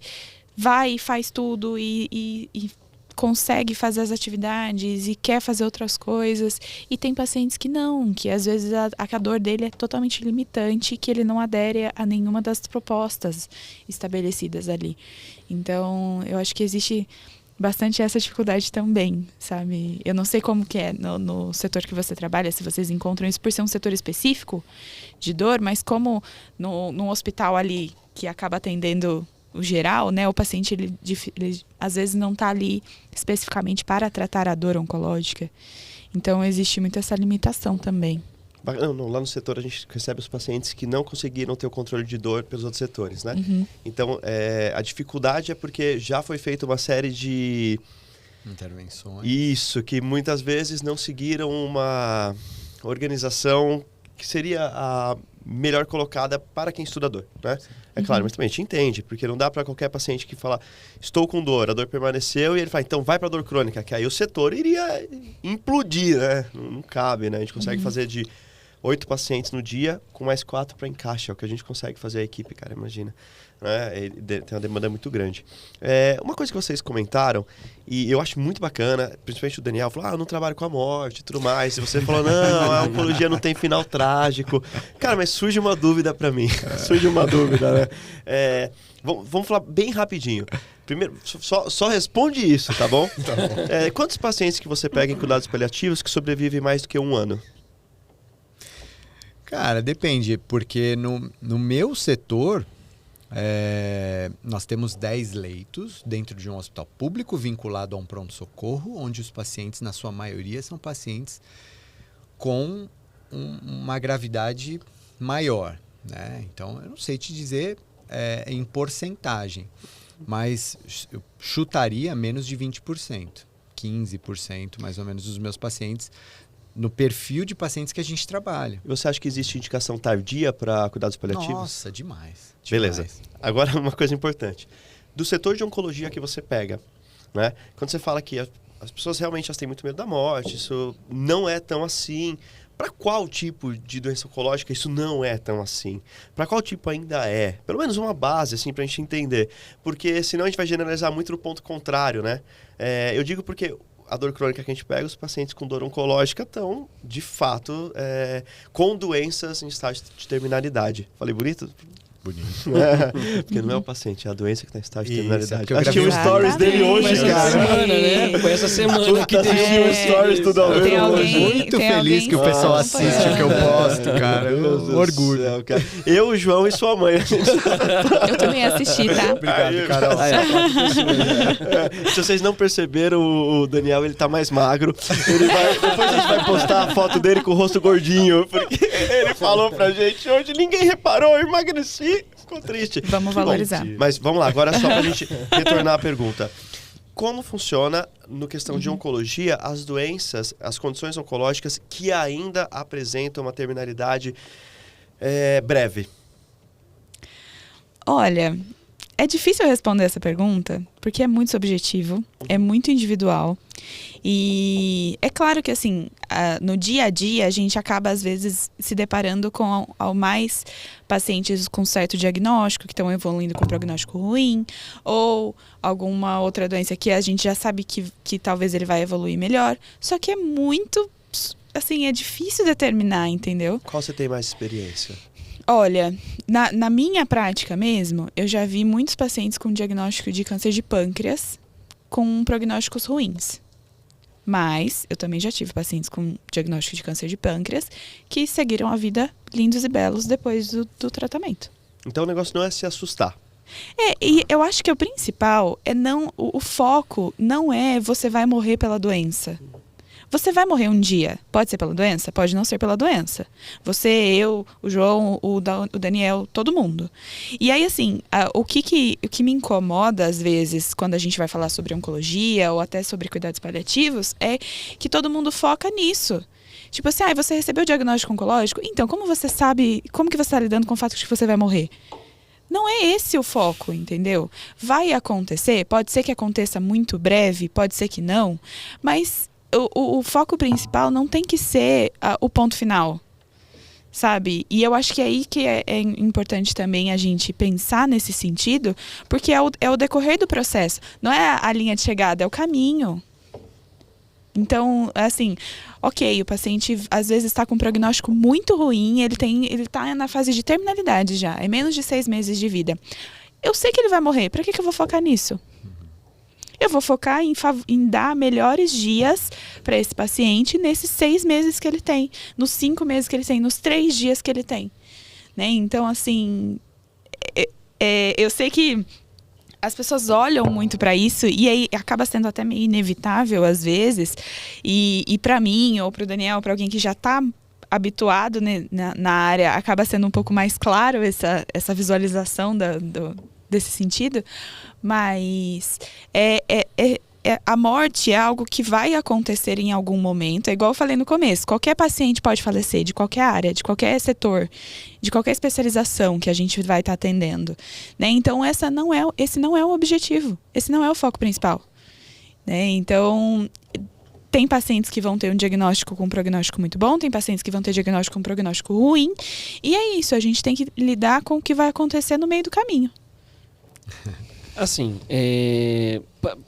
vai e faz tudo e consegue fazer as atividades e quer fazer outras coisas. E tem pacientes que não, que às vezes a dor dele é totalmente limitante, que ele não adere a nenhuma das propostas estabelecidas ali. Então, eu acho que existe bastante essa dificuldade também, sabe? Eu não sei como que é no setor que você trabalha, se vocês encontram isso por ser um setor específico de dor, mas como no hospital ali que acaba atendendo o geral, né, o paciente ele às vezes não está ali especificamente para tratar a dor oncológica. Então, existe muito essa limitação também. Não, lá no setor a gente recebe os pacientes que não conseguiram ter o controle de dor pelos outros setores, né? Uhum. Então, a dificuldade é porque já foi feita uma série de intervenções. Isso, que muitas vezes não seguiram uma organização que seria a melhor colocada para quem estuda dor, né? É claro, mas também a gente entende, porque não dá para qualquer paciente que fala, estou com dor, a dor permaneceu, e ele fala, então vai para a dor crônica, que aí o setor iria implodir, né? Não cabe, né? A gente consegue fazer de 8 pacientes no dia, com mais 4 para encaixe, é o que a gente consegue fazer a equipe, cara, imagina. Né? Tem uma demanda muito grande. Uma coisa que vocês comentaram, e eu acho muito bacana, principalmente o Daniel falou, eu não trabalho com a morte e tudo mais. E você falou, não, a oncologia não tem final trágico. Cara, mas surge uma dúvida para mim. Surge uma dúvida, né? Vamos falar bem rapidinho. Primeiro, só responde isso, tá bom? Tá bom. Quantos pacientes que você pega em cuidados paliativos que sobrevivem mais do que um ano? Cara, depende, porque no meu setor... nós temos 10 leitos dentro de um hospital público vinculado a um pronto-socorro, onde os pacientes, na sua maioria, são pacientes com uma gravidade maior. Né? Então, eu não sei te dizer em porcentagem, mas eu chutaria menos de 20%, 15% mais ou menos dos meus pacientes, no perfil de pacientes que a gente trabalha. E você acha que existe indicação tardia para cuidados paliativos? Nossa, demais. Beleza. Agora, uma coisa importante. Do setor de oncologia que você pega, né? Quando você fala que as pessoas realmente têm muito medo da morte, isso não é tão assim. Para qual tipo de doença oncológica isso não é tão assim? Para qual tipo ainda é? Pelo menos uma base, assim, para a gente entender. Porque senão a gente vai generalizar muito no ponto contrário, né? Eu digo porque a dor crônica que a gente pega, os pacientes com dor oncológica estão, de fato, com doenças em estágio de terminalidade. Falei bonito? Bonito. Porque não é o paciente, é a doença que está em estágio de Isso, terminalidade. eu Assisti o gravei stories dele hoje, Foi essa cara. semana, né? Foi essa semana que teve o stories tudo ao Tem vivo. alguém- Muito tem feliz alguém que o pessoal acompanhando. assiste o que eu posto, cara. Meu Deus do Orgulho. céu, cara. Eu, o João e sua mãe. Eu também assisti, tá? Obrigado, Aí, Carol. Ah, Se vocês não perceberam, o Daniel, ele tá mais magro. Depois a gente vai postar a foto dele com o rosto gordinho. Porque ele falou pra gente hoje, ninguém reparou, eu emagreci. Ficou triste. Vamos valorizar. Bom, mas vamos lá, agora só pra gente retornar à pergunta. Como funciona, no questão de oncologia, as doenças, as condições oncológicas que ainda apresentam uma terminalidade breve? Olha, é difícil responder essa pergunta, porque é muito subjetivo, é muito individual. E é claro que, assim, no dia a dia, a gente acaba, às vezes, se deparando com ao mais pacientes com certo diagnóstico, que estão evoluindo com prognóstico ruim, ou alguma outra doença que a gente já sabe que talvez ele vai evoluir melhor. Só que é muito, assim, é difícil determinar, entendeu? Qual você tem mais experiência? Olha, na minha prática mesmo, eu já vi muitos pacientes com diagnóstico de câncer de pâncreas com prognósticos ruins. Mas eu também já tive pacientes com diagnóstico de câncer de pâncreas que seguiram a vida lindos e belos depois do tratamento. Então o negócio não é se assustar. E eu acho que o principal é não... O foco não é você vai morrer pela doença. Você vai morrer um dia. Pode ser pela doença? Pode não ser pela doença. Você, eu, o João, o Daniel, todo mundo. E aí, assim, o que me incomoda, às vezes, quando a gente vai falar sobre oncologia ou até sobre cuidados paliativos, é que todo mundo foca nisso. Tipo assim, você recebeu o diagnóstico oncológico? Então, como você sabe, como que você está lidando com o fato de que você vai morrer? Não é esse o foco, entendeu? Vai acontecer, pode ser que aconteça muito breve, pode ser que não, mas o foco principal não tem que ser o ponto final, sabe? E eu acho que é aí que é importante também a gente pensar nesse sentido, porque é o decorrer do processo, não é a linha de chegada, é o caminho. Então, assim, ok, o paciente às vezes está com um prognóstico muito ruim, ele está na fase de terminalidade já, é menos de 6 meses de vida. Eu sei que ele vai morrer, para que eu vou focar nisso? Eu vou focar em dar melhores dias para esse paciente nesses 6 meses que ele tem, nos 5 meses que ele tem, nos 3 dias que ele tem. Né? Então, assim, eu sei que as pessoas olham muito para isso e aí acaba sendo até meio inevitável às vezes. E para mim, ou para o Daniel, para alguém que já está habituado, né, na área, acaba sendo um pouco mais claro essa visualização desse sentido. Mas a morte é algo que vai acontecer em algum momento. É igual eu falei no começo, qualquer paciente pode falecer, de qualquer área, de qualquer setor, de qualquer especialização que a gente vai estar atendendo. Né? Então, esse não é o objetivo, esse não é o foco principal. Né? Então, tem pacientes que vão ter um diagnóstico com um prognóstico muito bom, tem pacientes que vão ter diagnóstico com um prognóstico ruim, e é isso, a gente tem que lidar com o que vai acontecer no meio do caminho. Assim,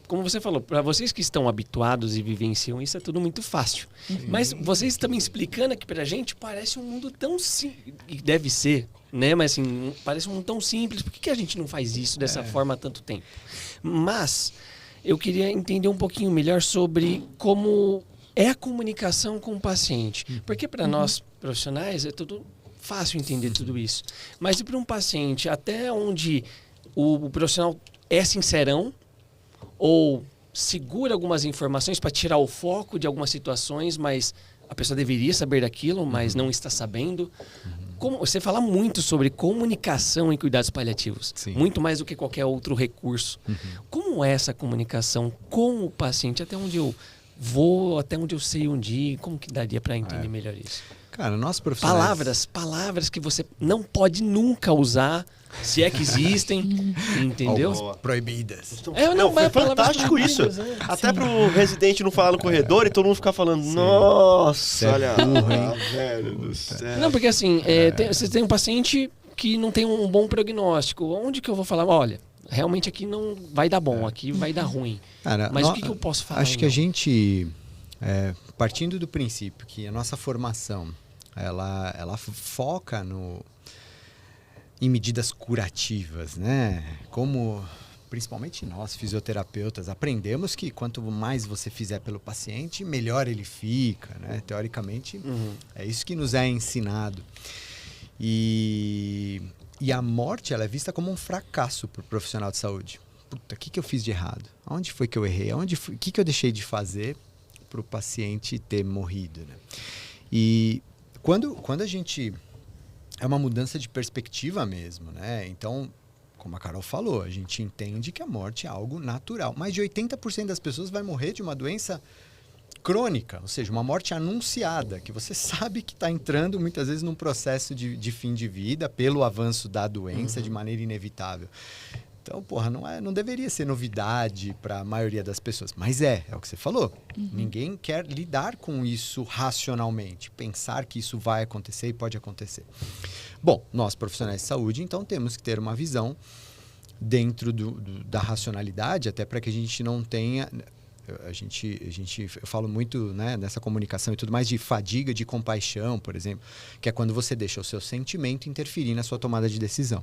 como você falou, para vocês que estão habituados e vivenciam isso, é tudo muito fácil. Mas vocês estão me explicando aqui pra gente, parece um mundo tão simples, deve ser, né? Mas assim, parece um mundo tão simples, por que a gente não faz isso dessa forma há tanto tempo? Mas eu queria entender um pouquinho melhor sobre como é a comunicação com o paciente. Porque para nós profissionais é tudo fácil entender tudo isso. Mas e para um paciente, até onde o profissional é sincerão ou segura algumas informações para tirar o foco de algumas situações, mas a pessoa deveria saber daquilo, mas não está sabendo. Como, você fala muito sobre comunicação em cuidados paliativos, Sim. muito mais do que qualquer outro recurso. Como é essa comunicação com o paciente? Até onde eu vou, até onde eu sei onde ir? Como que daria para entender melhor isso? Cara, nós profissionais... Palavras que você não pode nunca usar, se é que existem, entendeu? Proibidas. Não, foi fantástico isso. Até pro residente não falar no corredor e todo mundo ficar falando, nossa, olha, velho do céu. Não, porque assim, você tem um paciente que não tem um bom prognóstico. Onde que eu vou falar? Olha, realmente aqui não vai dar bom, aqui vai dar ruim. Cara, mas o que eu posso falar? Acho que a gente, partindo do princípio que a nossa formação, ela foca em medidas curativas, né? Como, principalmente nós, fisioterapeutas, aprendemos que quanto mais você fizer pelo paciente, melhor ele fica, né? Teoricamente, é isso que nos é ensinado. E a morte, ela é vista como um fracasso para o profissional de saúde. Puta, o que eu fiz de errado? Onde foi que eu errei? O que eu deixei de fazer para o paciente ter morrido, né? E quando a gente... É uma mudança de perspectiva mesmo, né? Então, como a Carol falou, a gente entende que a morte é algo natural. Mais de 80% das pessoas vai morrer de uma doença crônica, ou seja, uma morte anunciada, que você sabe que está entrando muitas vezes num processo de fim de vida pelo avanço da doença de maneira inevitável. Então, não deveria ser novidade para a maioria das pessoas. Mas é o que você falou. Ninguém quer lidar com isso racionalmente. Pensar que isso vai acontecer e pode acontecer. Bom, nós profissionais de saúde, então, temos que ter uma visão dentro da racionalidade, até para que a gente não tenha... Eu falo muito, né, nessa comunicação e tudo mais de fadiga de compaixão, por exemplo, que é quando você deixa o seu sentimento interferir na sua tomada de decisão.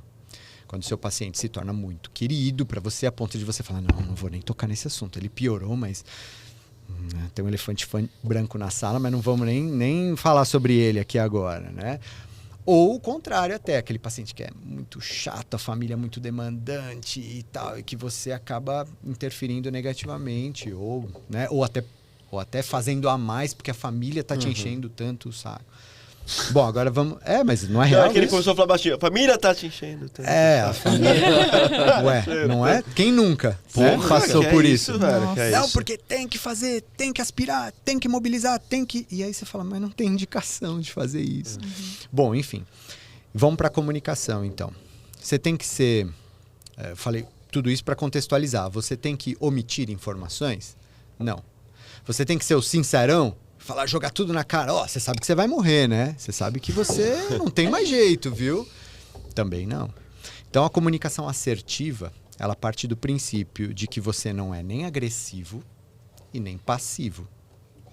Quando o seu paciente se torna muito querido para você, a ponto de você falar, não vou nem tocar nesse assunto. Ele piorou, mas tem um elefante branco na sala, mas não vamos nem falar sobre ele aqui agora, né? Ou o contrário até, aquele paciente que é muito chato, a família é muito demandante e tal, e que você acaba interferindo negativamente, ou até fazendo a mais porque a família está te enchendo tanto o saco. Bom, agora vamos... mas não é real ele começou a falar baixinho. A família tá te enchendo. A família... Ué, não é? Quem nunca passou por isso? Velho, não, porque tem que fazer, tem que aspirar, tem que mobilizar, tem que... E aí você fala, mas não tem indicação de fazer isso. Bom, enfim. Vamos para a comunicação, então. Você tem que ser... eu falei tudo isso para contextualizar. Você tem que omitir informações? Não. Você tem que ser o sincerão? Jogar tudo na cara. Você sabe que você vai morrer, né? Você sabe que você não tem mais jeito, viu? Também não. Então, a comunicação assertiva, ela parte do princípio de que você não é nem agressivo e nem passivo.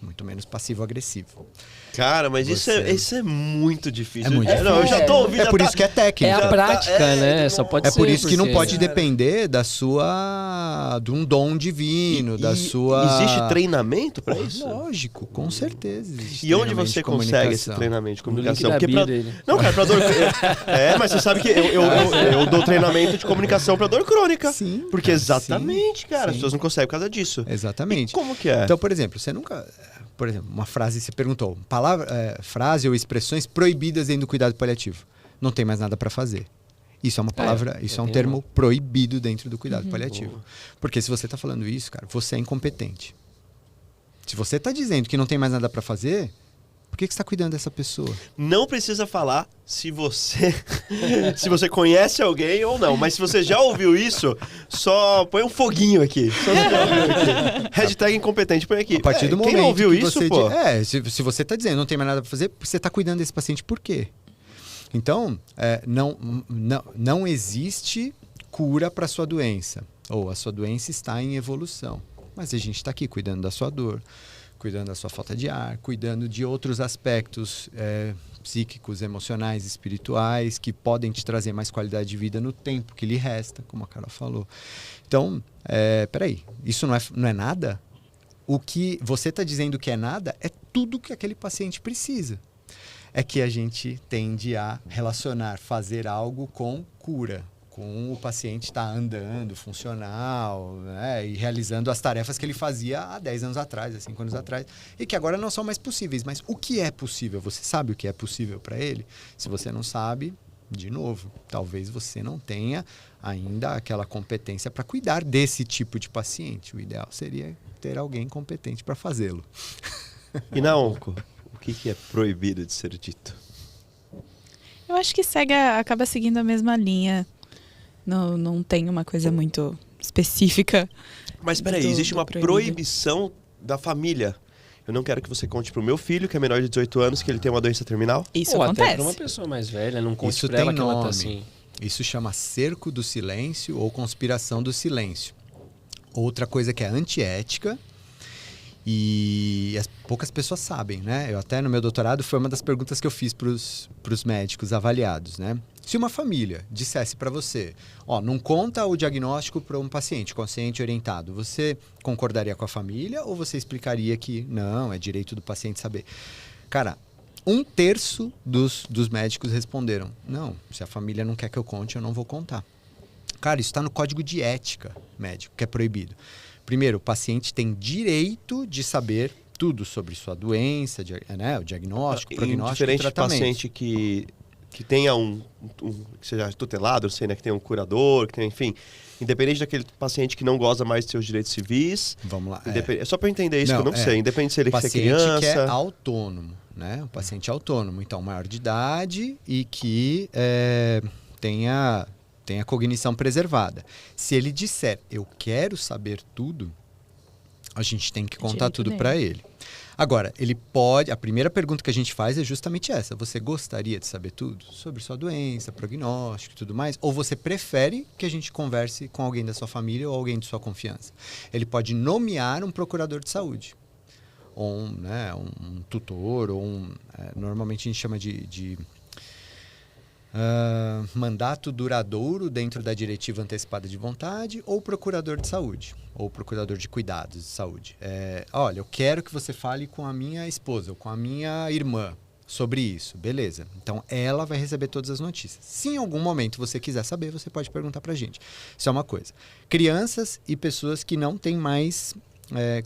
Muito menos passivo-agressivo. Cara, mas isso é muito difícil. É muito difícil. Não, eu já tô ouvindo. Por isso que é técnico. É a prática, né? Só pode ser. É por isso que não pode depender de um dom divino, da sua... Existe treinamento para isso? Lógico, com certeza. E onde você consegue esse treinamento de comunicação? Não, cara, pra dor... mas você sabe que eu dou treinamento de comunicação para dor crônica. Sim. Porque exatamente, cara, as pessoas não conseguem por causa disso. Exatamente. E como que é? Então, por exemplo, você nunca... Por exemplo, uma frase, você perguntou, frase ou expressões proibidas dentro do cuidado paliativo. Não tem mais nada para fazer. Isso é uma palavra, isso é um termo proibido dentro do cuidado paliativo. Porque se você está falando isso, cara, você é incompetente. Se você está dizendo que não tem mais nada para fazer, por que você está cuidando dessa pessoa? Não precisa falar se você conhece alguém ou não, mas se você já ouviu isso, só põe um foguinho aqui. Hashtag incompetente, põe aqui. A partir do momento quem não ouviu que isso, você pô? Se você está dizendo não tem mais nada para fazer, você está cuidando desse paciente por quê? Então, não existe cura para a sua doença, ou a sua doença está em evolução. Mas a gente está aqui cuidando da sua dor, cuidando da sua falta de ar, cuidando de outros aspectos psíquicos, emocionais, espirituais, que podem te trazer mais qualidade de vida no tempo que lhe resta, como a Carol falou. Então, peraí, isso não é nada? O que você está dizendo que é nada é tudo que aquele paciente precisa. É que a gente tende a relacionar, fazer algo com cura, com o paciente estar andando, funcional, né, e realizando as tarefas que ele fazia há 10 anos atrás, há 5 anos atrás, e que agora não são mais possíveis. Mas o que é possível? Você sabe o que é possível para ele? Se você não sabe, de novo, talvez você não tenha ainda aquela competência para cuidar desse tipo de paciente. O ideal seria ter alguém competente para fazê-lo. E na onco? que é proibido de ser dito? Eu acho que acaba seguindo a mesma linha. Não tem uma coisa muito específica. Mas peraí, existe uma proibição da família. Eu não quero que você conte pro meu filho, que é menor de 18 anos, que ele tem uma doença terminal. Isso Ou acontece. até pra uma pessoa mais velha, não conte Isso pra ela tem que ela tá nome. assim. Isso chama cerco do silêncio ou conspiração do silêncio. Outra coisa que é antiética e poucas pessoas sabem, né? Eu até no meu doutorado foi uma das perguntas que eu fiz pros médicos avaliados, né? Se uma família dissesse para você, não conta o diagnóstico para um paciente consciente orientado, você concordaria com a família ou você explicaria que não, é direito do paciente saber? Cara, 1/3 dos médicos responderam, não, se a família não quer que eu conte, eu não vou contar. Cara, isso está no código de ética médico, que é proibido. Primeiro, o paciente tem direito de saber tudo sobre sua doença, né, o diagnóstico, o prognóstico e tratamento. Paciente que tenha que seja tutelado, não sei, né, que tenha um curador, que tenha, enfim, independente daquele paciente que não goza mais de seus direitos civis. Vamos lá. É só para entender isso, que eu não sei. Independente se ele é criança. O paciente que é autônomo, né? O paciente autônomo, então maior de idade e que tenha cognição preservada. Se ele disser, eu quero saber tudo, a gente tem que contar tudo para ele. Agora, ele pode... A primeira pergunta que a gente faz é justamente essa. Você gostaria de saber tudo? Sobre sua doença, prognóstico e tudo mais? Ou você prefere que a gente converse com alguém da sua família ou alguém de sua confiança? Ele pode nomear um procurador de saúde. Ou um tutor, ou normalmente a gente chama de mandato duradouro dentro da diretiva antecipada de vontade, ou procurador de saúde, ou procurador de cuidados de saúde. Olha, eu quero que você fale com a minha esposa ou com a minha irmã sobre isso. Beleza. Então, ela vai receber todas as notícias. Se em algum momento você quiser saber, você pode perguntar pra gente. Isso é uma coisa. Crianças e pessoas que não têm mais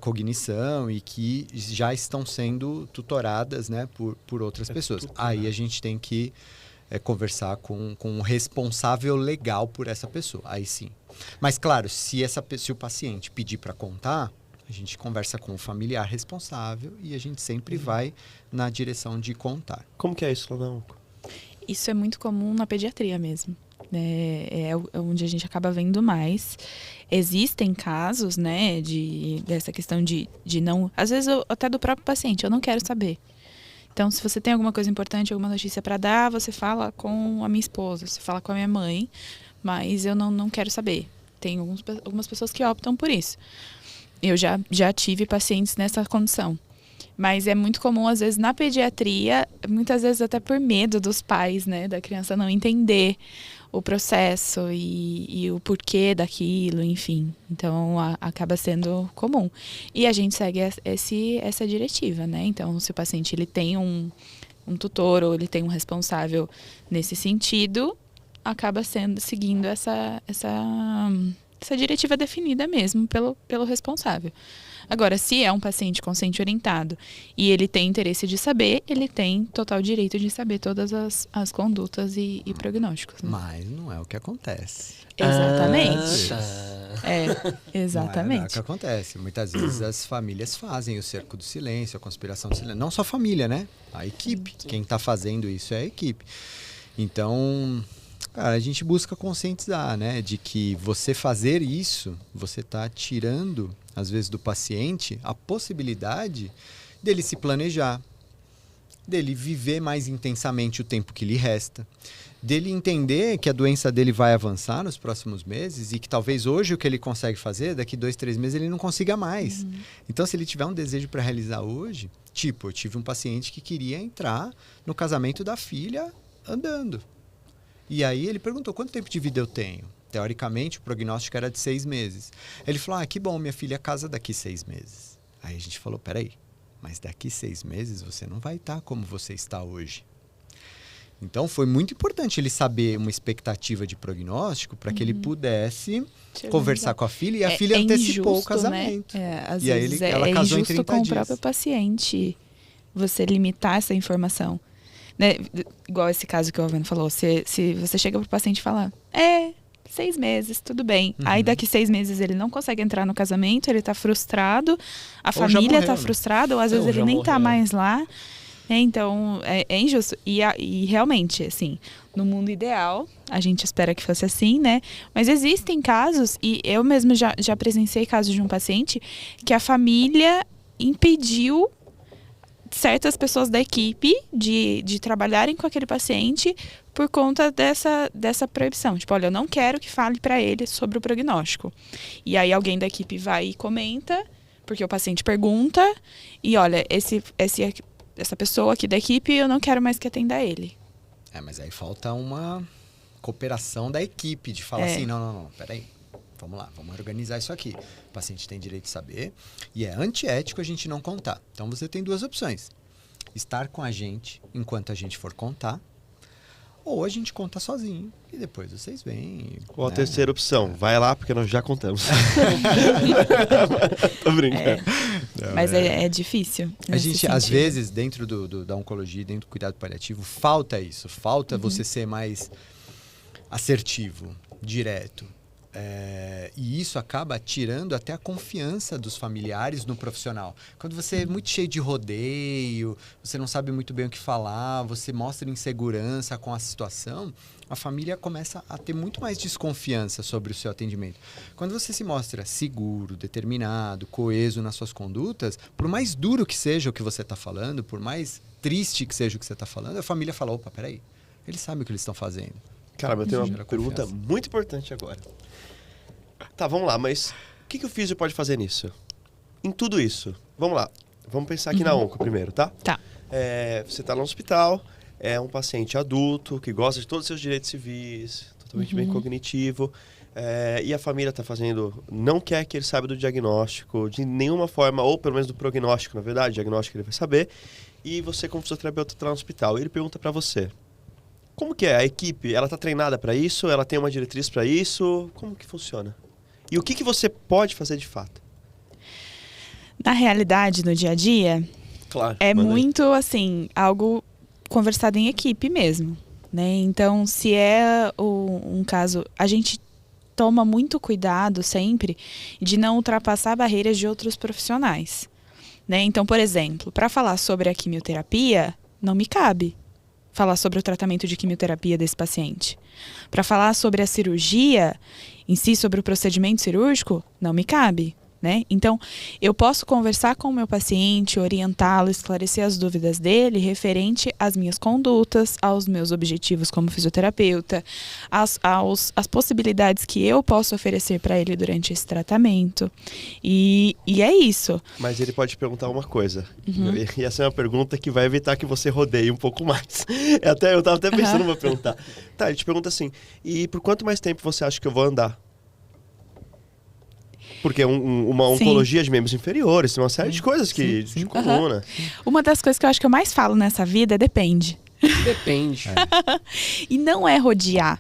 cognição e que já estão sendo tutoradas, né, por outras pessoas. Aí a gente tem que conversar com um responsável legal por essa pessoa. Aí sim. Mas, claro, se o paciente pedir para contar, a gente conversa com o familiar responsável e a gente sempre vai na direção de contar. Como que é isso, Lonão? Isso é muito comum na pediatria mesmo. É onde a gente acaba vendo mais. Existem casos, né, dessa questão de não... Às vezes, até do próprio paciente, eu não quero saber. Então, se você tem alguma coisa importante, alguma notícia para dar, você fala com a minha esposa, você fala com a minha mãe, mas eu não quero saber. Tem algumas pessoas que optam por isso. Eu já tive pacientes nessa condição. Mas é muito comum, às vezes, na pediatria, muitas vezes até por medo dos pais, né, da criança não entender o processo e o porquê daquilo, enfim. Então, acaba sendo comum. E a gente segue essa diretiva, né? Então, se o paciente ele tem um tutor ou ele tem um responsável nesse sentido, acaba seguindo essa diretiva definida mesmo pelo responsável. Agora, se é um paciente consciente orientado e ele tem interesse de saber, ele tem total direito de saber todas as condutas e prognósticos. Né? Mas não é o que acontece. Exatamente. Não Exatamente. é o que acontece. Muitas vezes as famílias fazem o cerco do silêncio, a conspiração do silêncio. Não só a família, né? A equipe. Quem está fazendo isso é a equipe. Então... Cara, a gente busca conscientizar, né? De que você fazer isso, você está tirando, às vezes, do paciente a possibilidade dele se planejar, dele viver mais intensamente o tempo que lhe resta, dele entender que a doença dele vai avançar nos próximos meses e que talvez hoje o que ele consegue fazer, daqui 2, 3 meses ele não consiga mais. Uhum. Então, se ele tiver um desejo para realizar hoje, eu tive um paciente que queria entrar no casamento da filha andando. E aí ele perguntou, quanto tempo de vida eu tenho? Teoricamente, o prognóstico era de 6 meses. Ele falou, que bom, minha filha casa daqui 6 meses. Aí a gente falou, peraí, mas daqui 6 meses você não vai estar como você está hoje. Então, foi muito importante ele saber uma expectativa de prognóstico para que ele pudesse conversar com a filha. E a filha antecipou injusto, o casamento. Né? Às e aí vezes ela casou em 30 dias. É injusto com o próprio paciente você limitar essa informação. Né? Igual esse caso que o Alvino falou, se você chega pro paciente e fala 6 meses, tudo bem. Aí daqui 6 meses ele não consegue entrar no casamento, ele tá frustrado, a família tá frustrada, ou às vezes ele nem tá mais lá. Então, é injusto. E realmente, assim, no mundo ideal, a gente espera que fosse assim, né? Mas existem casos, e eu mesmo já presenciei casos de um paciente que a família impediu certas pessoas da equipe de trabalharem com aquele paciente por conta dessa proibição. Tipo, olha, eu não quero que fale para ele sobre o prognóstico. E aí alguém da equipe vai e comenta, porque o paciente pergunta, e olha, essa pessoa aqui da equipe, eu não quero mais que atenda ele. Mas aí falta uma cooperação da equipe, de falar assim, não, peraí, vamos lá, vamos organizar isso aqui. O paciente tem direito de saber, e é antiético a gente não contar. Então você tem 2 opções. Estar com a gente enquanto a gente for contar, ou a gente conta sozinho, e depois vocês vêm. Ou a terceira opção, vai lá porque nós já contamos. Tô brincando. Mas é difícil. A gente, às vezes, dentro da oncologia, dentro do cuidado paliativo, falta isso. Falta você ser mais assertivo, direto. E isso acaba tirando até a confiança dos familiares no profissional. Quando você é muito cheio de rodeio, você não sabe muito bem o que falar, você mostra insegurança com a situação, a família começa a ter muito mais desconfiança sobre o seu atendimento. Quando você se mostra seguro, determinado, coeso nas suas condutas, por mais duro que seja o que você está falando, por mais triste que seja o que você está falando, a família fala, opa, peraí, eles sabem o que eles estão fazendo. Cara, eu tenho uma pergunta muito importante agora. Tá, vamos lá, mas o que o físio pode fazer nisso? Em tudo isso. Vamos lá, vamos pensar aqui na onco primeiro, tá? Tá. Você tá no hospital, é um paciente adulto, que gosta de todos os seus direitos civis, totalmente bem cognitivo, e a família tá fazendo, não quer que ele saiba do diagnóstico, de nenhuma forma, ou pelo menos do prognóstico, na verdade, o diagnóstico ele vai saber, e você como fisioterapeuta tá no hospital, e ele pergunta pra você, como que é a equipe? Ela tá treinada pra isso? Ela tem uma diretriz pra isso? Como que funciona? E o que você pode fazer de fato? Na realidade, no dia a dia, claro, muito, assim, algo conversado em equipe mesmo, né? Então, se é um caso... A gente toma muito cuidado sempre de não ultrapassar barreiras de outros profissionais, né? Então, por exemplo, para falar sobre a quimioterapia, não me cabe falar sobre o tratamento de quimioterapia desse paciente. Para falar sobre a cirurgia em si, sobre o procedimento cirúrgico, não me cabe, né? Então, eu posso conversar com o meu paciente, orientá-lo, esclarecer as dúvidas dele referente às minhas condutas, aos meus objetivos como fisioterapeuta, às possibilidades que eu posso oferecer para ele durante esse tratamento. E é isso. Mas ele pode perguntar uma coisa. E essa é uma pergunta que vai evitar que você rodeie um pouco mais. Eu estava até pensando em perguntar. Tá, ele te pergunta assim, e por quanto mais tempo você acha que eu vou andar? Porque uma oncologia de membros inferiores, tem uma série de coisas de coluna. Uma das coisas que eu acho que eu mais falo nessa vida é depende. Depende. E não é rodear.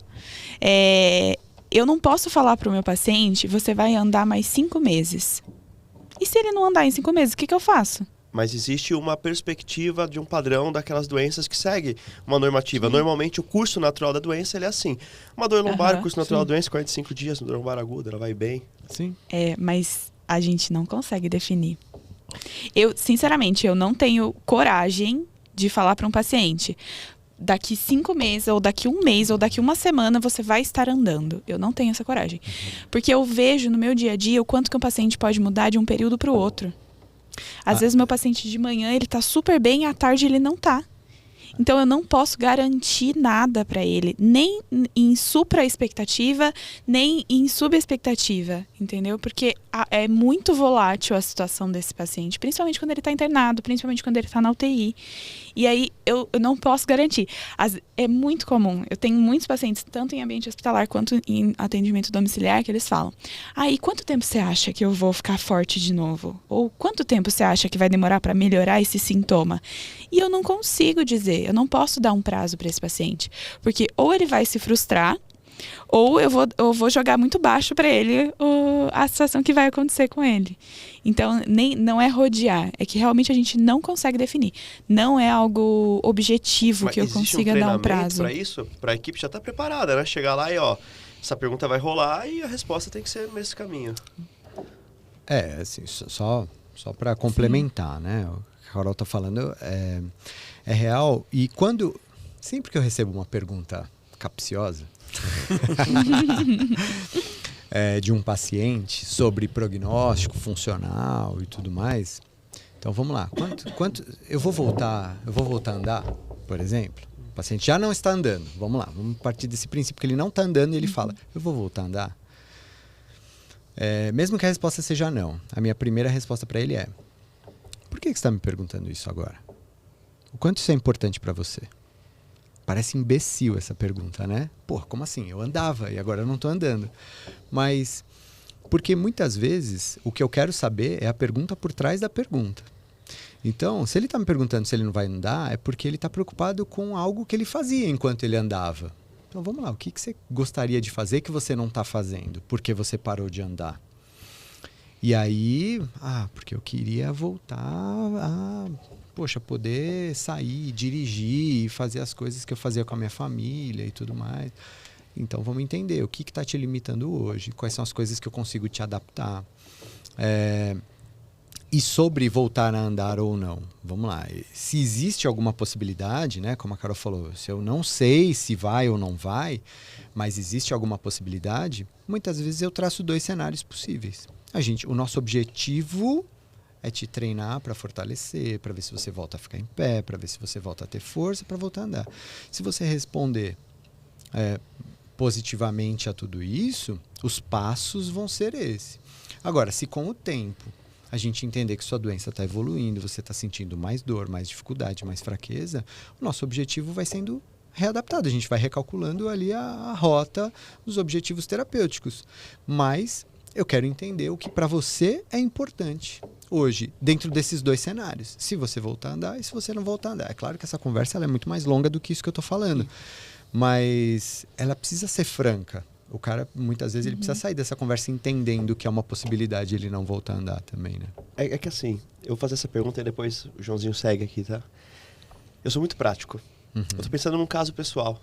Eu não posso falar para o meu paciente, você vai andar mais 5 meses. E se ele não andar em 5 meses, o que eu faço? Mas existe uma perspectiva de um padrão daquelas doenças que segue uma normativa. Normalmente, o curso natural da doença ele é assim. Uma dor lombar, o curso natural da doença, 45 dias, uma dor lombar aguda, ela vai bem. Sim. Mas a gente não consegue definir. Sinceramente, eu não tenho coragem de falar para um paciente, daqui 5 meses, ou daqui 1 mês, ou daqui 1 semana, você vai estar andando. Eu não tenho essa coragem. Porque eu vejo no meu dia a dia o quanto que um paciente pode mudar de um período para o outro. Às vezes, meu paciente de manhã, ele tá super bem, à tarde ele não tá. Então, eu não posso garantir nada para ele, nem em supra-expectativa, nem em subexpectativa, entendeu? Porque é muito volátil a situação desse paciente, principalmente quando ele está internado, principalmente quando ele está na UTI. E aí, eu não posso garantir. É muito comum, eu tenho muitos pacientes, tanto em ambiente hospitalar quanto em atendimento domiciliar, que eles falam, e quanto tempo você acha que eu vou ficar forte de novo? Ou quanto tempo você acha que vai demorar para melhorar esse sintoma? E eu não consigo dizer, eu não posso dar um prazo para esse paciente, porque ou ele vai se frustrar, ou eu vou jogar muito baixo para ele a situação que vai acontecer com ele. Então, não é rodear, é que realmente a gente não consegue definir. Não é algo objetivo que eu consiga dar um prazo. Para isso, para a equipe já estar preparada, né? Chegar lá e essa pergunta vai rolar e a resposta tem que ser nesse caminho. Assim, só para complementar, né? Carol está falando é real. E sempre que eu recebo uma pergunta capciosa de um paciente sobre prognóstico funcional e tudo mais, então vamos lá. Eu vou voltar a andar, por exemplo? O paciente já não está andando. Vamos lá, vamos partir desse princípio que ele não está andando e ele fala, eu vou voltar a andar? Mesmo que a resposta seja não, a minha primeira resposta para ele é: por que você está me perguntando isso agora? O quanto isso é importante para você? Parece imbecil essa pergunta, né? Pô, como assim? Eu andava e agora eu não estou andando. Mas porque muitas vezes o que eu quero saber é a pergunta por trás da pergunta. Então, se ele está me perguntando se ele não vai andar, é porque ele está preocupado com algo que ele fazia enquanto ele andava. Então vamos lá, o que você gostaria de fazer que você não está fazendo? Porque você parou de andar? E aí, porque eu queria voltar a, poder sair, dirigir, fazer as coisas que eu fazia com a minha família e tudo mais. Então vamos entender o que está te limitando hoje, quais são as coisas que eu consigo te adaptar. E sobre voltar a andar ou não, vamos lá. Se existe alguma possibilidade, né, como a Carol falou, se eu não sei se vai ou não vai, mas existe alguma possibilidade, muitas vezes eu traço 2 cenários possíveis. O nosso objetivo é te treinar para fortalecer, para ver se você volta a ficar em pé, para ver se você volta a ter força, para voltar a andar. Se você responder positivamente a tudo isso, os passos vão ser esse. Agora, se com o tempo a gente entender que sua doença está evoluindo, você está sentindo mais dor, mais dificuldade, mais fraqueza, o nosso objetivo vai sendo readaptado. A gente vai recalculando ali a rota, os objetivos terapêuticos. Mas eu quero entender o que para você é importante hoje, dentro desses 2 cenários. Se você voltar a andar e se você não voltar a andar. É claro que essa conversa ela é muito mais longa do que isso que eu estou falando. Mas ela precisa ser franca. O cara, muitas vezes, ele precisa sair dessa conversa entendendo que é uma possibilidade ele não voltar a andar também, né? É que assim, eu vou fazer essa pergunta e depois o Joãozinho segue aqui, tá? Eu sou muito prático. Eu tô pensando num caso pessoal.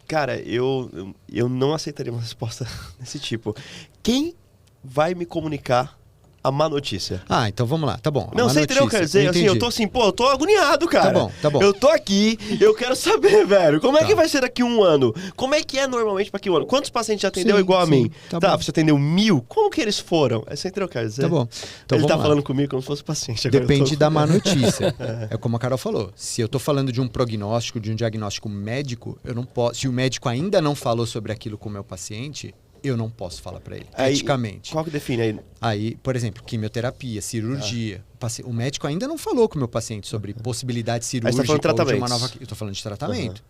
Cara, eu não aceitaria uma resposta desse tipo. Quem vai me comunicar a má notícia? Então vamos lá, tá bom. Não, você entendeu o que eu quero dizer? Assim, eu tô assim, eu tô agoniado, cara. Tá bom. Eu tô aqui, eu quero saber, velho, como é que vai ser daqui 1 ano? Como é que é normalmente pra aqui 1 ano? Quantos pacientes já atendeu igual a mim? Tá, você atendeu 1000? Como que eles foram? Você entendeu o que eu quero dizer? Tá bom. Então, ele tá falando comigo como se fosse paciente. Agora depende da má notícia. É como a Carol falou. Se eu tô falando de um prognóstico, de um diagnóstico médico, eu não posso. Se o médico ainda não falou sobre aquilo com o meu paciente, eu não posso falar para ele, eticamente. Qual que define aí? Aí, por exemplo, quimioterapia, cirurgia. O médico ainda não falou com o meu paciente sobre possibilidade cirúrgica. Aí você tá falando de tratamento. Ou de uma nova... Eu tô falando de tratamento.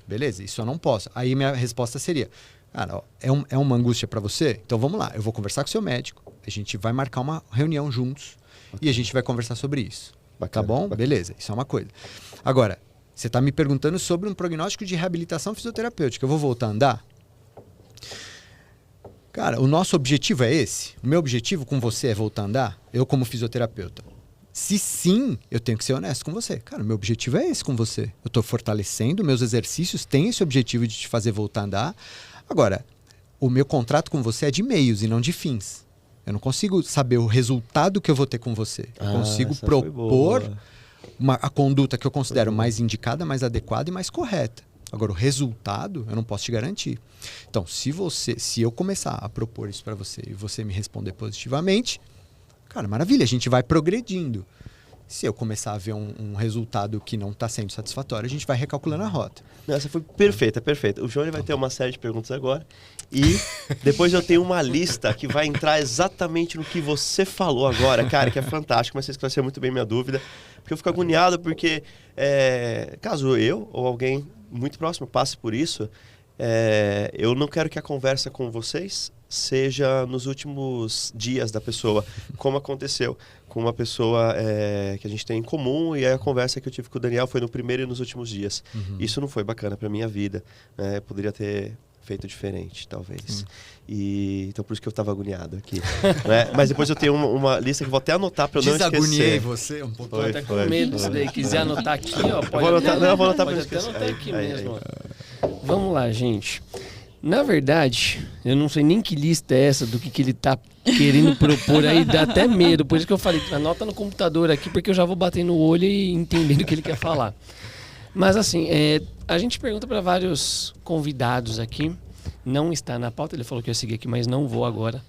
Beleza, isso eu não posso. Aí minha resposta seria, cara, é uma angústia para você? Então vamos lá, eu vou conversar com o seu médico, a gente vai marcar uma reunião juntos e a gente vai conversar sobre isso. Bacana, tá bom? Bacana. Beleza, isso é uma coisa. Agora, você tá me perguntando sobre um prognóstico de reabilitação fisioterapêutica. Eu vou voltar a andar? Cara, o nosso objetivo é esse? O meu objetivo com você é voltar a andar? Eu como fisioterapeuta. Se sim, eu tenho que ser honesto com você. Cara, o meu objetivo é esse com você. Eu estou fortalecendo, meus exercícios têm esse objetivo de te fazer voltar a andar. Agora, o meu contrato com você é de meios e não de fins. Eu não consigo saber o resultado que eu vou ter com você. Eu consigo propor a conduta que eu considero mais indicada, mais adequada e mais correta. Agora, o resultado, eu não posso te garantir. Então, se eu começar a propor isso para você e você me responder positivamente, cara, maravilha, a gente vai progredindo. Se eu começar a ver um resultado que não está sendo satisfatório, a gente vai recalculando a rota. Essa foi perfeita, perfeita. O João vai ter uma série de perguntas agora. E depois eu tenho uma lista que vai entrar exatamente no que você falou agora, cara, que é fantástico, mas você esclareceu muito bem minha dúvida. Porque eu fico agoniado porque, caso eu ou alguém muito próximo passe por isso, eu não quero que a conversa com vocês seja nos últimos dias da pessoa, como aconteceu com uma pessoa que a gente tem em comum, e a conversa que eu tive com o Daniel foi no primeiro e nos últimos dias. Isso não foi bacana para minha vida, né? Eu poderia ter feito diferente, talvez. Então por isso que eu estava agoniado aqui. Né? Mas depois eu tenho uma lista que vou até anotar para eu não esquecer. Desagoniei você um pouco. Tô até com medo disso daí. Quiser anotar aqui, ó. Pode anotar, não, vou anotar para anotar aqui mesmo. Vamos lá, gente. Na verdade, eu não sei nem que lista é essa do que ele tá querendo propor aí, dá até medo. Por isso que eu falei, anota no computador aqui, porque eu já vou bater no olho e entendendo o que ele quer falar. Mas assim, a gente pergunta para vários convidados aqui, não está na pauta, ele falou que eu ia seguir aqui, mas não vou agora.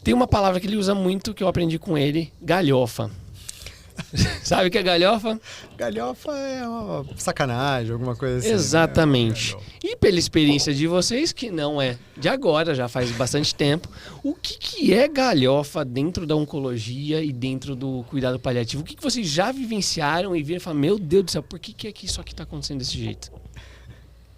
Tem uma palavra que ele usa muito, que eu aprendi com ele, galhofa. Sabe o que é galhofa? Galhofa é uma sacanagem, alguma coisa assim. Exatamente. Né? E pela experiência de vocês, que não é de agora, já faz bastante tempo, o que é galhofa dentro da oncologia e dentro do cuidado paliativo? O que vocês já vivenciaram e viram e falaram, meu Deus do céu, por que isso aqui está acontecendo desse jeito?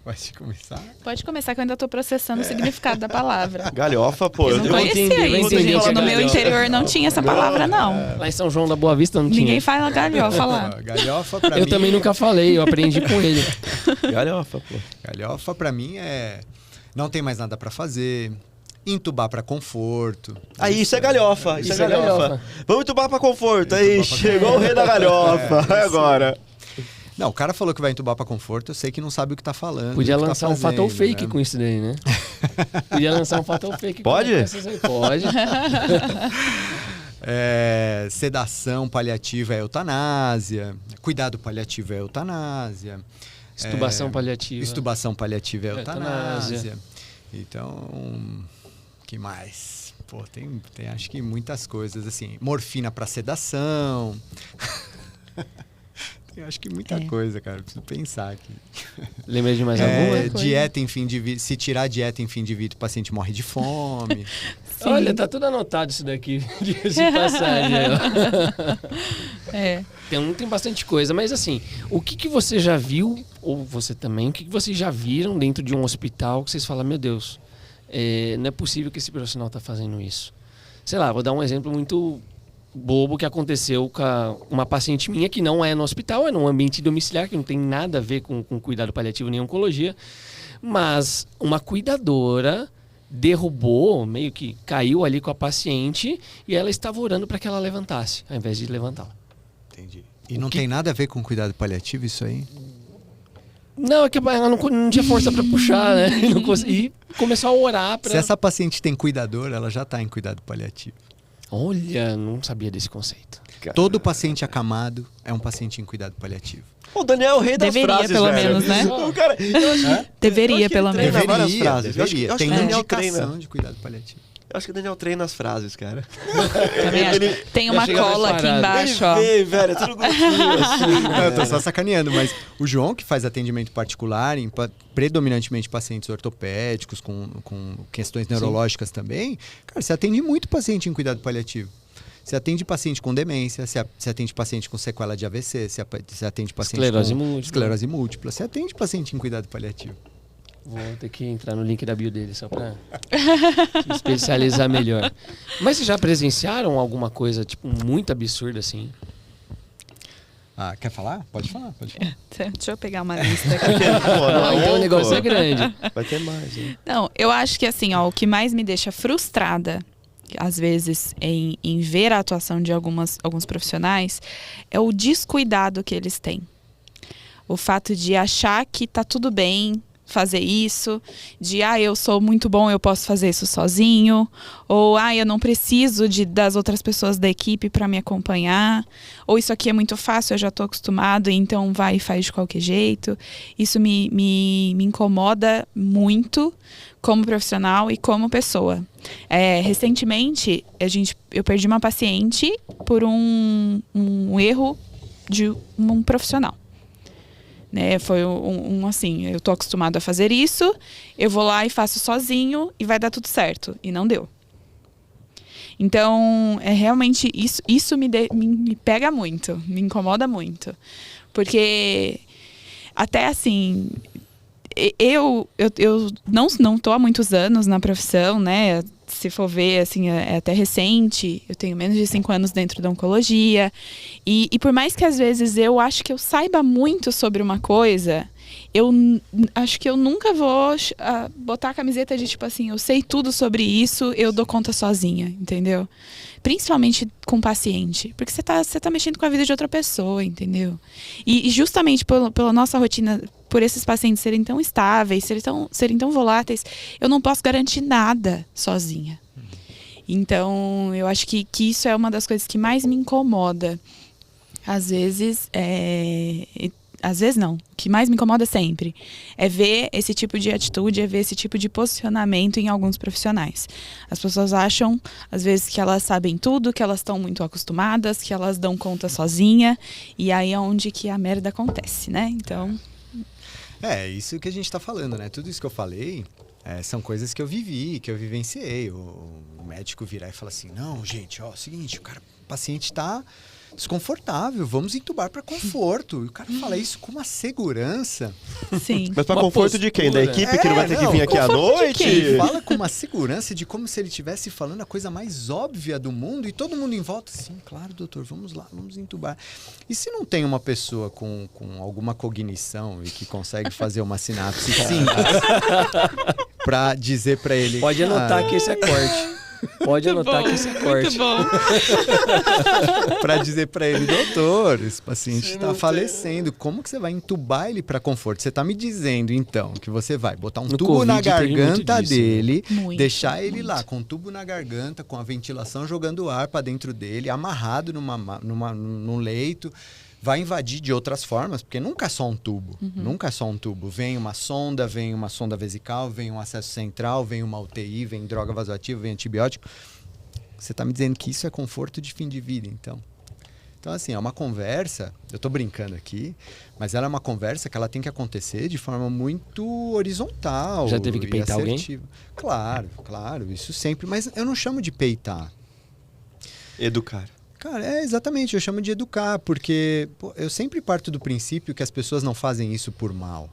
Pode começar? Pode começar, que eu ainda tô processando o significado da palavra. Galhofa, pô. Eu não conhecia isso, gente. No meu interior não tinha essa palavra, não. Lá em São João da Boa Vista não tinha. Ninguém fala galhofa lá. Galhofa pra mim... Eu também nunca falei, eu aprendi com ele. Galhofa, pô. Galhofa pra mim é... Não tem mais nada pra fazer... Entubar para conforto. Aí, isso é galhofa. Isso é galhofa. Vamos entubar para conforto. Aí, chegou o rei da galhofa. Agora. Não, o cara falou que vai entubar para conforto, eu sei que não sabe o que tá falando. Podia lançar tá um fatal fake, né? Com isso daí, né? Podia lançar um fatal fake. Pode? Pode. Sedação paliativa é eutanásia. Cuidado paliativo é eutanásia. Estubação paliativa. Estubação paliativa é eutanásia. Então, que mais? Pô, tem acho que muitas coisas assim. Morfina para sedação. Eu acho que muita coisa, cara. Preciso pensar aqui. Lembra de mais alguma? Dieta em fim de vida. Se tirar a dieta em fim de vida, o paciente morre de fome. Olha, tá tudo anotado isso daqui. De passagem. Tem bastante coisa. Mas assim, o que você já viu, ou você também, o que vocês já viram dentro de um hospital que vocês falam, meu Deus, não é possível que esse profissional tá fazendo isso. Sei lá, vou dar um exemplo muito bobo que aconteceu com uma paciente minha que não é no hospital, é num ambiente domiciliar, que não tem nada a ver com cuidado paliativo nem oncologia, mas uma cuidadora derrubou, meio que caiu ali com a paciente e ela estava orando para que ela levantasse, ao invés de levantá-la. Entendi. E não tem nada a ver com cuidado paliativo isso aí? Não, é que ela não tinha força para puxar, né? E começou a orar para... Se essa paciente tem cuidador, ela já está em cuidado paliativo. Olha, não sabia desse conceito. Todo paciente acamado é um paciente em cuidado paliativo. O Daniel é o rei das frases, pelo menos, né? O cara, Deveria, pelo menos. Deveria. Tem indicação de cuidado paliativo. Eu acho que o Daniel treina as frases, cara. Tem uma cola aqui embaixo, ó. Velho, é tudo gostoso assim. Não, eu tô só sacaneando, mas o João, que faz atendimento particular em predominantemente pacientes ortopédicos, com questões neurológicas também, cara, você atende muito paciente em cuidado paliativo. Você atende paciente com demência, você atende paciente com sequela de AVC, você atende paciente com esclerose múltipla, você atende paciente em cuidado paliativo. Vou ter que entrar no link da bio dele só pra se especializar melhor. Mas vocês já presenciaram alguma coisa, tipo, muito absurda assim? Ah, quer falar? Pode falar. Deixa eu pegar uma lista aqui. Então o negócio é grande. Vai ter mais, hein? Não, eu acho que assim, ó, o que mais me deixa frustrada, às vezes, em ver a atuação de alguns profissionais, é o descuidado que eles têm. O fato de achar que tá tudo bem fazer isso, de eu sou muito bom, eu posso fazer isso sozinho, ou eu não preciso das outras pessoas da equipe para me acompanhar, ou isso aqui é muito fácil, eu já estou acostumado, então vai e faz de qualquer jeito. Isso me incomoda muito como profissional e como pessoa. Recentemente, eu perdi uma paciente por um erro de um profissional. Né, foi assim, eu tô acostumado a fazer isso, eu vou lá e faço sozinho e vai dar tudo certo. E não deu. Então, realmente, isso me pega muito, me incomoda muito. Porque, até assim, eu não tô há muitos anos na profissão, né? Se for ver, assim, é até recente. Eu tenho menos de 5 anos dentro da oncologia. E por mais que às vezes eu acho que eu saiba muito sobre uma coisa, eu acho que eu nunca vou botar a camiseta de tipo assim, eu sei tudo sobre isso, eu dou conta sozinha, entendeu? Principalmente com paciente. Porque você tá mexendo com a vida de outra pessoa, entendeu? E justamente pela nossa rotina por esses pacientes serem tão estáveis, serem tão voláteis, eu não posso garantir nada sozinha. Então, eu acho que isso é uma das coisas que mais me incomoda. Às vezes não, o que mais me incomoda sempre é ver esse tipo de atitude, é ver esse tipo de posicionamento em alguns profissionais. As pessoas acham, às vezes, que elas sabem tudo, que elas estão muito acostumadas, que elas dão conta sozinha, e aí é onde que a merda acontece, né? Então... É, isso que a gente tá falando, né? Tudo isso que eu falei são coisas que eu vivi, que eu vivenciei. O médico virar e falar assim, não, gente, ó, seguinte, o paciente tá desconfortável, vamos entubar para conforto. E o cara fala isso com uma segurança. Sim. Mas para conforto de quem? Da equipe que não vai ter que vir aqui à noite? Ele fala com uma segurança de como se ele estivesse falando a coisa mais óbvia do mundo e todo mundo em volta, sim, claro, doutor, vamos lá, vamos entubar. E se não tem uma pessoa com alguma cognição e que consegue fazer uma sinapse simples para dizer para ele... Pode anotar que esse é corte. Pode anotar que esse é corte. Muito bom. Para dizer para ele, doutor, esse paciente está falecendo. Como que você vai entubar ele para conforto? Você está me dizendo, então, que você vai botar um tubo na garganta dele, deixar ele lá com um tubo na garganta, com a ventilação jogando ar para dentro dele, amarrado num leito. Vai invadir de outras formas, porque nunca é só um tubo. Nunca é só um tubo. Vem uma sonda vesical, vem um acesso central, vem uma UTI, vem droga vasoativa, vem antibiótico. Você está me dizendo que isso é conforto de fim de vida, então. Então, assim, é uma conversa, eu estou brincando aqui, mas ela é uma conversa que ela tem que acontecer de forma muito horizontal. Já teve que peitar alguém? Claro, isso sempre. Mas eu não chamo de peitar. Educar. Cara, exatamente, eu chamo de educar, porque eu sempre parto do princípio que as pessoas não fazem isso por mal.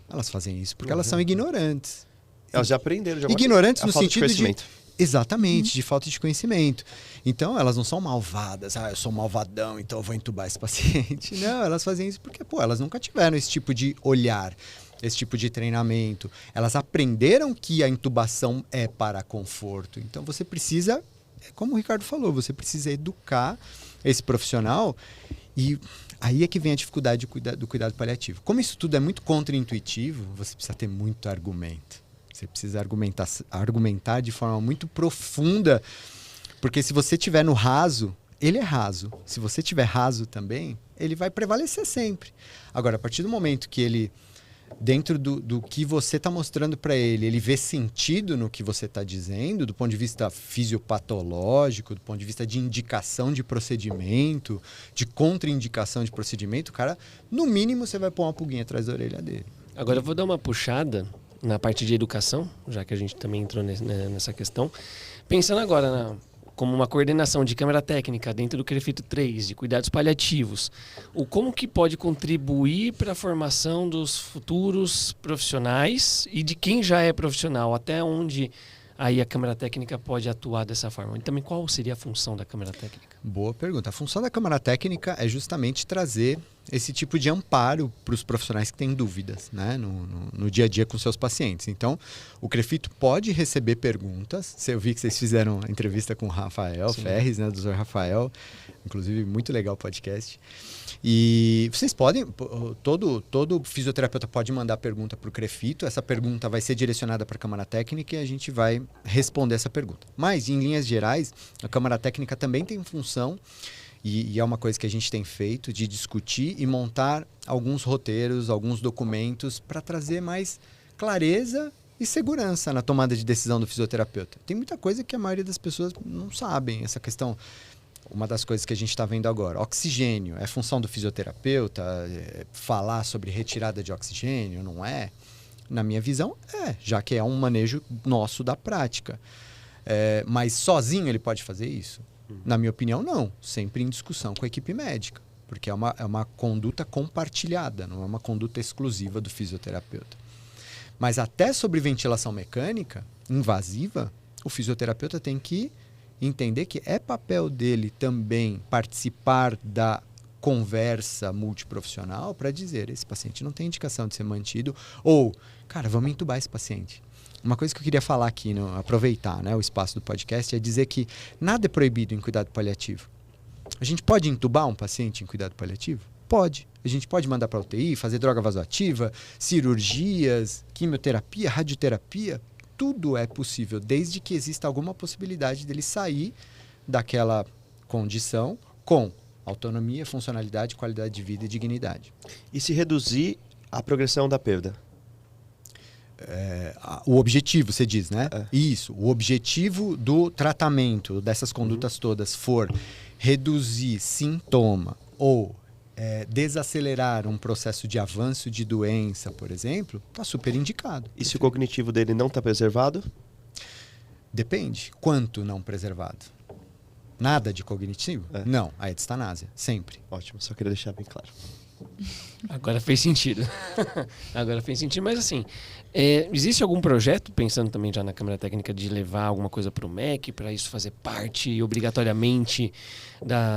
Elas fazem isso porque elas são ignorantes. Elas já aprenderam. Ignorantes no sentido de exatamente, de falta de conhecimento. Então, elas não são malvadas. Eu sou malvadão, então eu vou entubar esse paciente. Não, elas fazem isso porque, elas nunca tiveram esse tipo de olhar, esse tipo de treinamento. Elas aprenderam que a intubação é para conforto. Então, você precisa... Como o Ricardo falou, você precisa educar esse profissional e aí é que vem a dificuldade do cuidado paliativo. Como isso tudo é muito contraintuitivo, você precisa ter muito argumento. Você precisa argumentar de forma muito profunda, porque se você estiver no raso, ele é raso. Se você estiver raso também, ele vai prevalecer sempre. Agora, a partir do momento que ele... dentro do que você está mostrando para ele vê sentido no que você está dizendo, do ponto de vista fisiopatológico, do ponto de vista de indicação de procedimento, de contraindicação de procedimento, o cara, no mínimo, você vai pôr uma pulguinha atrás da orelha dele. Agora eu vou dar uma puxada na parte de educação, já que a gente também entrou nessa questão. Pensando agora como uma coordenação de câmara técnica dentro do CREFITO 3, de cuidados paliativos, como que pode contribuir para a formação dos futuros profissionais e de quem já é profissional, até onde aí a câmara técnica pode atuar dessa forma? E também qual seria a função da câmara técnica? Boa pergunta. A função da câmara técnica é justamente trazer esse tipo de amparo para os profissionais que têm dúvidas, né, no dia a dia com seus pacientes. Então, o CREFITO pode receber perguntas. Eu vi que vocês fizeram a entrevista com o Rafael Ferres, né, do Dr. Rafael. Inclusive, muito legal o podcast. E vocês podem, todo fisioterapeuta pode mandar pergunta para o CREFITO. Essa pergunta vai ser direcionada para a Câmara Técnica e a gente vai responder essa pergunta. Mas, em linhas gerais, a Câmara Técnica também tem função, e é uma coisa que a gente tem feito, de discutir e montar alguns roteiros, alguns documentos para trazer mais clareza e segurança na tomada de decisão do fisioterapeuta. Tem muita coisa que a maioria das pessoas não sabem. Essa questão, uma das coisas que a gente está vendo agora, oxigênio, é função do fisioterapeuta falar sobre retirada de oxigênio, não é? Na minha visão, já que é um manejo nosso da prática. Mas sozinho ele pode fazer isso? Na minha opinião, não. Sempre em discussão com a equipe médica. Porque é uma conduta compartilhada, não é uma conduta exclusiva do fisioterapeuta. Mas até sobre ventilação mecânica invasiva, o fisioterapeuta tem que entender que é papel dele também participar da conversa multiprofissional para dizer, esse paciente não tem indicação de ser mantido, ou, cara, vamos entubar esse paciente. Uma coisa que eu queria falar aqui, aproveitar, né, o espaço do podcast, é dizer que nada é proibido em cuidado paliativo. A gente pode entubar um paciente em cuidado paliativo? Pode. A gente pode mandar para UTI, fazer droga vasoativa, cirurgias, quimioterapia, radioterapia. Tudo é possível, desde que exista alguma possibilidade dele sair daquela condição com autonomia, funcionalidade, qualidade de vida e dignidade. E se reduzir a progressão da perda? O objetivo, você diz, né? Isso. O objetivo do tratamento dessas condutas todas for reduzir sintoma ou desacelerar um processo de avanço de doença, por exemplo, está super indicado. E se o cognitivo dele não está preservado? Depende. Quanto não preservado? Nada de cognitivo? Não. Aí é distanásia. Sempre. Ótimo. Só queria deixar bem claro. Agora fez sentido. Mas assim, existe algum projeto, pensando também já na Câmara Técnica, de levar alguma coisa para o MEC, para isso fazer parte obrigatoriamente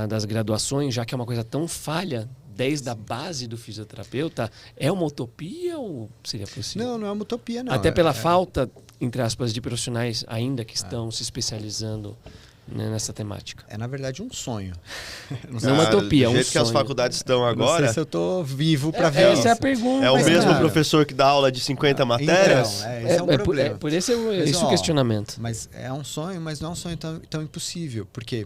das graduações, já que é uma coisa tão falha desde a base do fisioterapeuta? É uma utopia ou seria possível? Não é uma utopia, não. Até pela falta, entre aspas, de profissionais ainda que estão se especializando nessa temática. É, na verdade, um sonho. Não é uma utopia, é um sonho. Do jeito que as faculdades estão agora... Não sei se eu estou vivo para ver isso. Essa é a pergunta. É o mesmo professor que dá aula de 50 matérias? Então, esse é um problema. Por esse o questionamento. Mas é um sonho, mas não é um sonho tão impossível, porque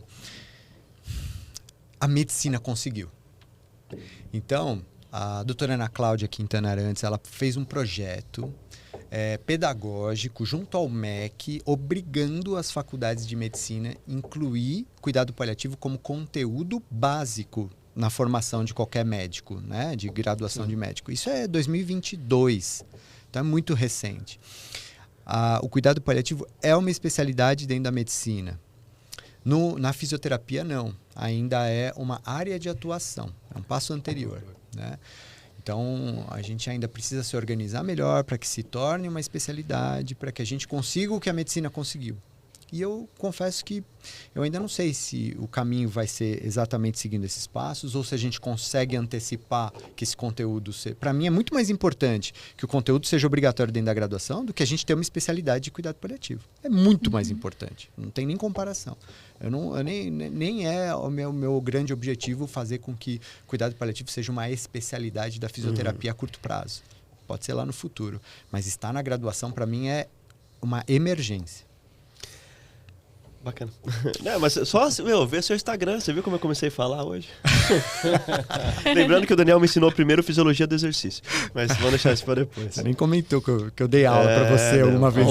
a medicina conseguiu. Então, a doutora Ana Cláudia Quintana Arantes, ela fez um projeto pedagógico junto ao MEC, obrigando as faculdades de medicina a incluir cuidado paliativo como conteúdo básico na formação de qualquer médico, né? De graduação de médico. Isso é 2022, então é muito recente. O cuidado paliativo é uma especialidade dentro da medicina. Na fisioterapia, não. Ainda é uma área de atuação, é um passo anterior, né? Então, a gente ainda precisa se organizar melhor para que se torne uma especialidade, para que a gente consiga o que a medicina conseguiu. E eu confesso que eu ainda não sei se o caminho vai ser exatamente seguindo esses passos ou se a gente consegue antecipar que esse conteúdo... Para mim, é muito mais importante que o conteúdo seja obrigatório dentro da graduação do que a gente ter uma especialidade de cuidado paliativo. É muito mais importante. Não tem nem comparação. Nem é o meu grande objetivo fazer com que cuidado paliativo seja uma especialidade da fisioterapia a curto prazo. Pode ser lá no futuro. Mas estar na graduação, para mim, é uma emergência. Bacana. Não, mas só, ver seu Instagram. Você viu como eu comecei a falar hoje? Lembrando que o Daniel me ensinou primeiro fisiologia do exercício. Mas vamos deixar isso para depois. Você nem comentou que eu dei aula para você alguma vez.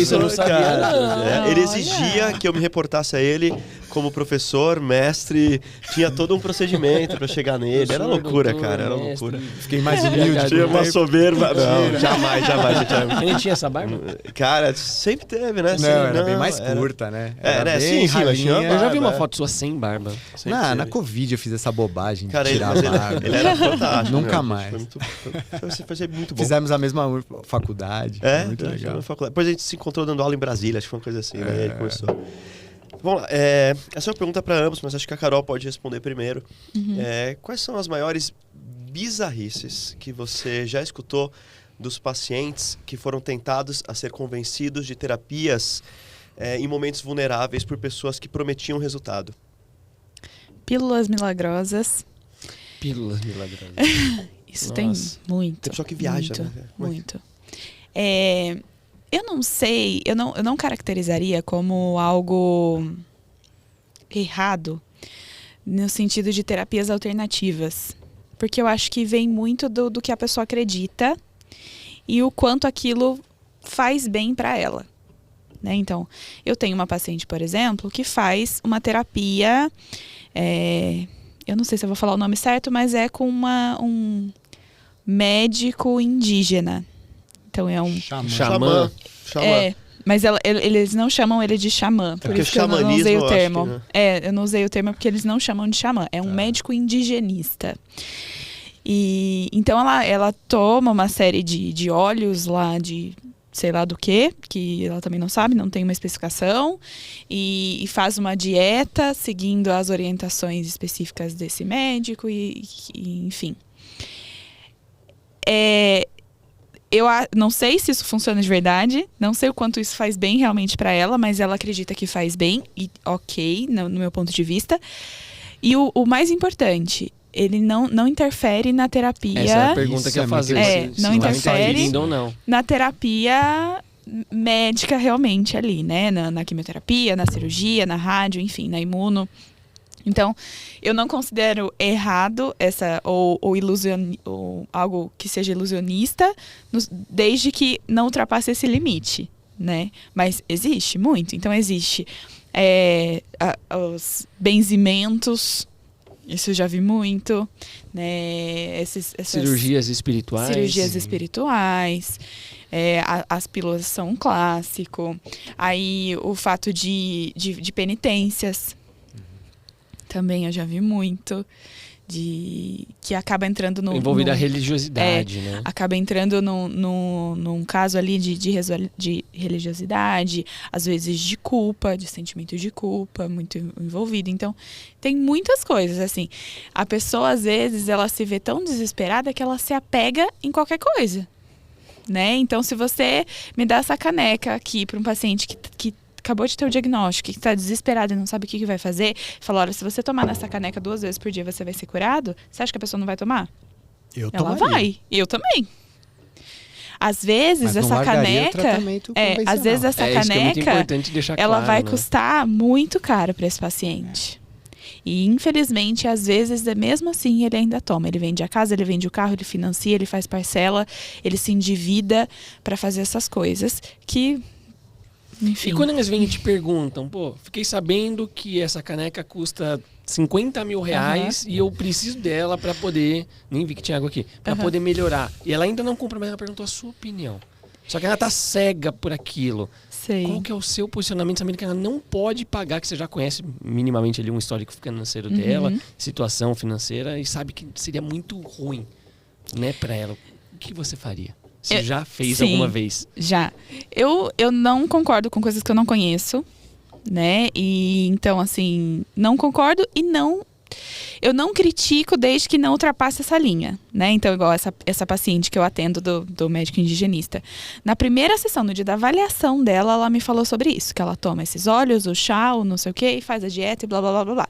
Isso eu não sabia. Cara, ele exigia que eu me reportasse a ele como professor, mestre. Tinha todo um procedimento para chegar nele. Era loucura, cara. Era loucura. Fiquei mais humilde. Tinha uma soberba. Não, jamais. Ele tinha essa barba? Cara, sempre teve, né? Não, era bem mais curta, né? Sim, eu já vi uma foto sua sem barba. Na Covid eu fiz essa bobagem de cara, tirar a barba. Ele era fantástico. Nunca mais. Foi muito bom. Fizemos a mesma faculdade. Muito legal. Depois a gente se encontrou dando aula em Brasília, acho que foi uma coisa assim, né? E aí começou. Vamos lá, essa é uma pergunta para ambos, mas acho que a Carol pode responder primeiro. Quais são as maiores bizarrices que você já escutou dos pacientes que foram tentados a ser convencidos de terapias em momentos vulneráveis por pessoas que prometiam resultado? Pílulas milagrosas. Pílulas milagrosas. Isso Nossa. Tem muito. Tem pessoa que viaja, muito, né? Muito. Eu não sei, eu não caracterizaria como algo errado no sentido de terapias alternativas. Porque eu acho que vem muito do que a pessoa acredita e o quanto aquilo faz bem para ela. Né? Então, eu tenho uma paciente, por exemplo, que faz uma terapia, eu não sei se eu vou falar o nome certo, mas é com um médico indígena. Então é um... Xamã. Mas eles não chamam ele de xamã, por isso que eu não usei o termo. Eu não usei o termo porque eles não chamam de xamã, é um médico indigenista. E então ela toma uma série de óleos lá de sei lá do que ela também não sabe, não tem uma especificação, e faz uma dieta seguindo as orientações específicas desse médico, e enfim. Eu não sei se isso funciona de verdade, não sei o quanto isso faz bem realmente para ela, mas ela acredita que faz bem, e ok, no meu ponto de vista. E o mais importante, ele não interfere na terapia. Essa é a pergunta que eu ia fazer. Não interfere ou não. na terapia médica realmente ali, né? Na quimioterapia, na cirurgia, na rádio, enfim, na imuno. Então, eu não considero errado ou algo que seja ilusionista, desde que não ultrapasse esse limite, né? Mas existe muito. Então, existe os benzimentos, isso eu já vi muito, né? Essas cirurgias espirituais. Cirurgias espirituais. As pílulas são um clássico. Aí, o fato de penitências. Também eu já vi muito, que acaba entrando no... Envolvida a religiosidade, né? Acaba entrando num caso ali de religiosidade, às vezes de culpa, de sentimento de culpa, muito envolvido. Então, tem muitas coisas, assim. A pessoa, às vezes, ela se vê tão desesperada que ela se apega em qualquer coisa, né? Então, se você me dá essa caneca aqui para um paciente que acabou de ter o diagnóstico, que está desesperado e não sabe o que vai fazer, fala, olha, se você tomar nessa caneca 2 vezes por dia, você vai ser curado? Você acha que a pessoa não vai tomar? Ela vai. Eu também. Às vezes, essa caneca... às vezes, essa caneca, ela vai custar muito caro para esse paciente. E, infelizmente, às vezes, mesmo assim, ele ainda toma. Ele vende a casa, ele vende o carro, ele financia, ele faz parcela, ele se endivida para fazer essas coisas que... Enfim. E quando eles vêm e te perguntam, fiquei sabendo que essa caneca custa 50 mil reais e eu preciso dela para poder, nem vi que tinha água aqui, para poder melhorar. E ela ainda não comprou, mas ela perguntou a sua opinião. Só que ela tá cega por aquilo. Sei. Qual que é o seu posicionamento sabendo que ela não pode pagar, que você já conhece minimamente ali um histórico financeiro dela, situação financeira, e sabe que seria muito ruim, né, para ela. O que você faria? Você já fez alguma vez? Já. Eu não concordo com coisas que eu não conheço, né? E então, assim, não concordo e eu não critico desde que não ultrapasse essa linha, né? Então, igual essa paciente que eu atendo do médico indigenista. Na primeira sessão, no dia da avaliação dela, ela me falou sobre isso, que ela toma esses óleos, o chá, o não sei o quê, e faz a dieta e blá, blá, blá, blá, blá.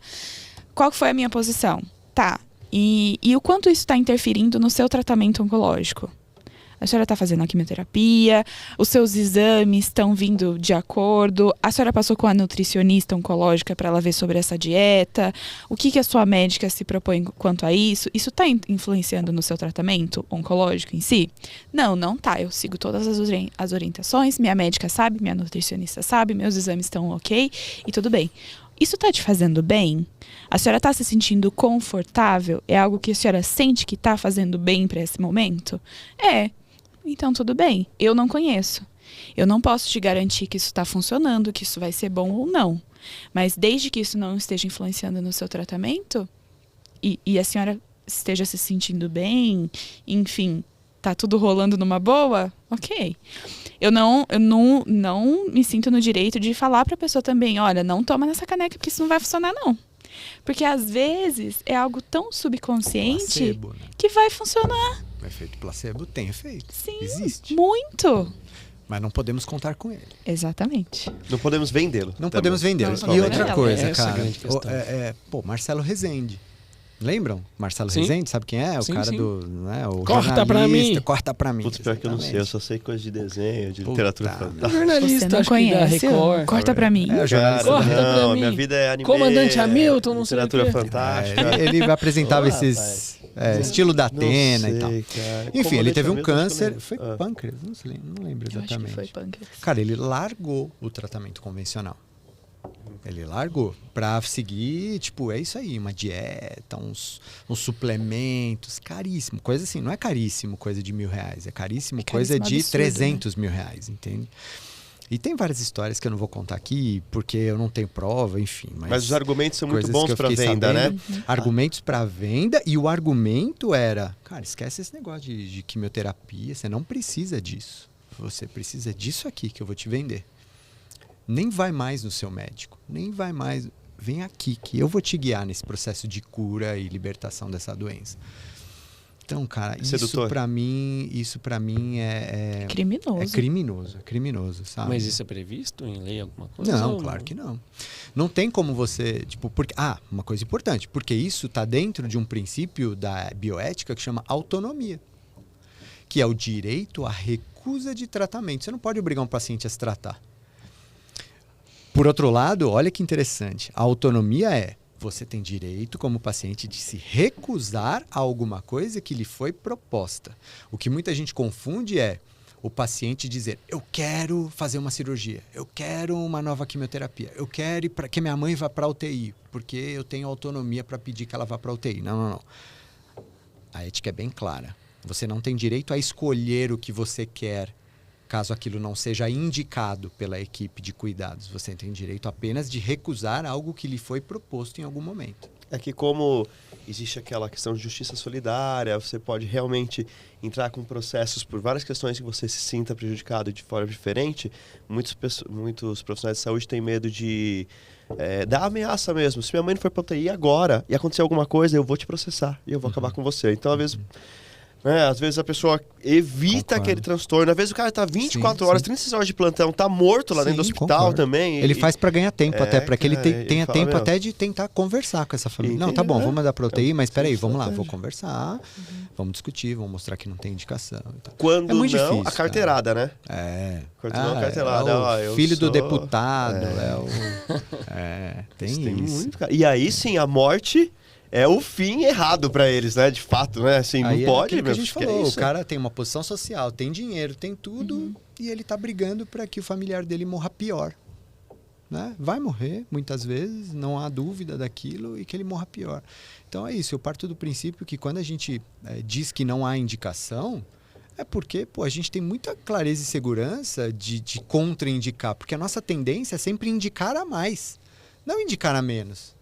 Qual que foi a minha posição? Tá. E o quanto isso está interferindo no seu tratamento oncológico? A senhora está fazendo a quimioterapia, os seus exames estão vindo de acordo, a senhora passou com a nutricionista oncológica para ela ver sobre essa dieta, o que a sua médica se propõe quanto a isso? Isso está influenciando no seu tratamento oncológico em si? Não tá. Eu sigo todas as orientações, minha médica sabe, minha nutricionista sabe, meus exames estão ok e tudo bem. Isso está te fazendo bem? A senhora está se sentindo confortável? É algo que a senhora sente que está fazendo bem para esse momento? Então, tudo bem. Eu não conheço. Eu não posso te garantir que isso está funcionando, que isso vai ser bom ou não. Mas desde que isso não esteja influenciando no seu tratamento e a senhora esteja se sentindo bem, enfim, tá tudo rolando numa boa, ok. Eu não me sinto no direito de falar para a pessoa também, olha, não toma nessa caneca porque isso não vai funcionar, não. Porque às vezes é algo tão subconsciente placebo, né? Que vai funcionar. O efeito placebo tem efeito. Sim, existe. Muito. Mas não podemos contar com ele. Exatamente. Não podemos vendê-lo. Não podemos vendê-lo. Não, E outra coisa, essa cara. grande questão. Marcelo Rezende. Lembram? Marcelo Sim. Rezende, sabe quem é? O Sim, cara sim. do... Né, o Corta pra mim. Corta pra mim. Putz, pior que eu não sei, eu só sei coisa de desenho, de literatura fantástica. Jornalista, Você não acho que da conhece? Record. Corta pra mim. É, o jornalista. Cara, Corta pra não, mim. minha vida é anime. Comandante Hamilton, não sei o literatura quê. fantástica. Ele apresentava Ô, esses... estilo da Atena Não e tal. sei, cara. Enfim, ele teve um Comandante Hamilton, câncer. acho que Foi eu lembro. pâncreas? Não lembro Eu acho que exatamente. foi pâncreas. Cara, ele largou o tratamento convencional. Ele largou pra seguir, tipo, é isso aí, uma dieta, uns suplementos, caríssimo. Coisa assim, não é caríssimo coisa de R$1.000, é caríssimo coisa de absurdo, 300 mil reais, entende? E tem várias histórias que eu não vou contar aqui, porque eu não tenho prova, enfim. Mas os argumentos são muito coisas que bons eu pra fiquei venda, sabendo. né? Argumentos pra venda, e o argumento era, cara, esquece esse negócio de quimioterapia, você não precisa disso. Você precisa disso aqui que eu vou te vender. Nem vai mais no seu médico, nem vai mais. Vem aqui que eu vou te guiar nesse processo de cura e libertação dessa doença. Então, cara, Sedutor. isso pra mim é Criminoso. É criminoso, sabe? Mas isso é previsto em lei, alguma coisa? Não, claro que não. Não tem como você, tipo, porque uma coisa importante, porque isso tá dentro de um princípio da bioética que chama autonomia, que é o direito à recusa de tratamento. Você não pode obrigar um paciente a se tratar. Por outro lado, olha que interessante, a autonomia você tem direito, como paciente, de se recusar a alguma coisa que lhe foi proposta. O que muita gente confunde é o paciente dizer, eu quero fazer uma cirurgia, eu quero uma nova quimioterapia, eu quero que minha mãe vá para a UTI, porque eu tenho autonomia para pedir que ela vá para a UTI. Não. A ética é bem clara. Você não tem direito a escolher o que você quer, caso aquilo não seja indicado pela equipe de cuidados. Você tem direito apenas de recusar algo que lhe foi proposto em algum momento. É que como existe aquela questão de justiça solidária, você pode realmente entrar com processos por várias questões que você se sinta prejudicado de forma diferente. Muitos profissionais de saúde têm medo da ameaça mesmo. Se minha mãe não for para UTI agora e acontecer alguma coisa, eu vou te processar e eu vou acabar com você. Então, às vezes a pessoa evita aquele transtorno. Às vezes o cara tá 24 horas, 36 horas de plantão, tá morto lá dentro do hospital também. Ele faz para ganhar tempo, até para que ele tenha tempo até de tentar conversar com essa família. Não, tá bom, vamos mandar pra UTI, mas peraí, vamos lá, vou conversar, vamos discutir, vamos mostrar que não tem indicação. Quando é muito não, difícil, a carteirada, cara. Né? Quando não, a carteirada. É o filho do deputado, tem isso. Muito, cara. E aí sim, a morte é o fim errado pra eles, né? De fato, né? Assim, aí não pode, que a gente falou, isso. O cara tem uma posição social, tem dinheiro, tem tudo, e ele tá brigando para que o familiar dele morra pior. Né? Vai morrer, muitas vezes, não há dúvida daquilo, e que ele morra pior. Então é isso, eu parto do princípio que quando a gente diz que não há indicação, é porque a gente tem muita clareza e segurança de contraindicar, porque a nossa tendência é sempre indicar a mais, não indicar a menos.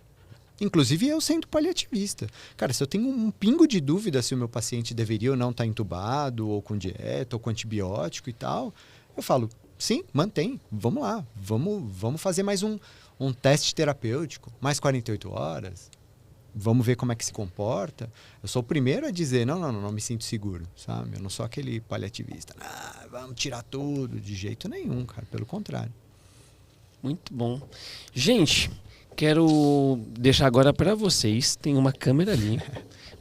Inclusive eu sendo paliativista. Cara, se eu tenho um pingo de dúvida se o meu paciente deveria ou não estar entubado, ou com dieta, ou com antibiótico e tal, eu falo, sim, mantém, vamos lá, vamos fazer mais um teste terapêutico, mais 48 horas, vamos ver como é que se comporta. Eu sou o primeiro a dizer, não me sinto seguro, sabe? Eu não sou aquele paliativista, vamos tirar tudo, de jeito nenhum, cara, pelo contrário. Muito bom. Gente, quero deixar agora para vocês, tem uma câmera ali,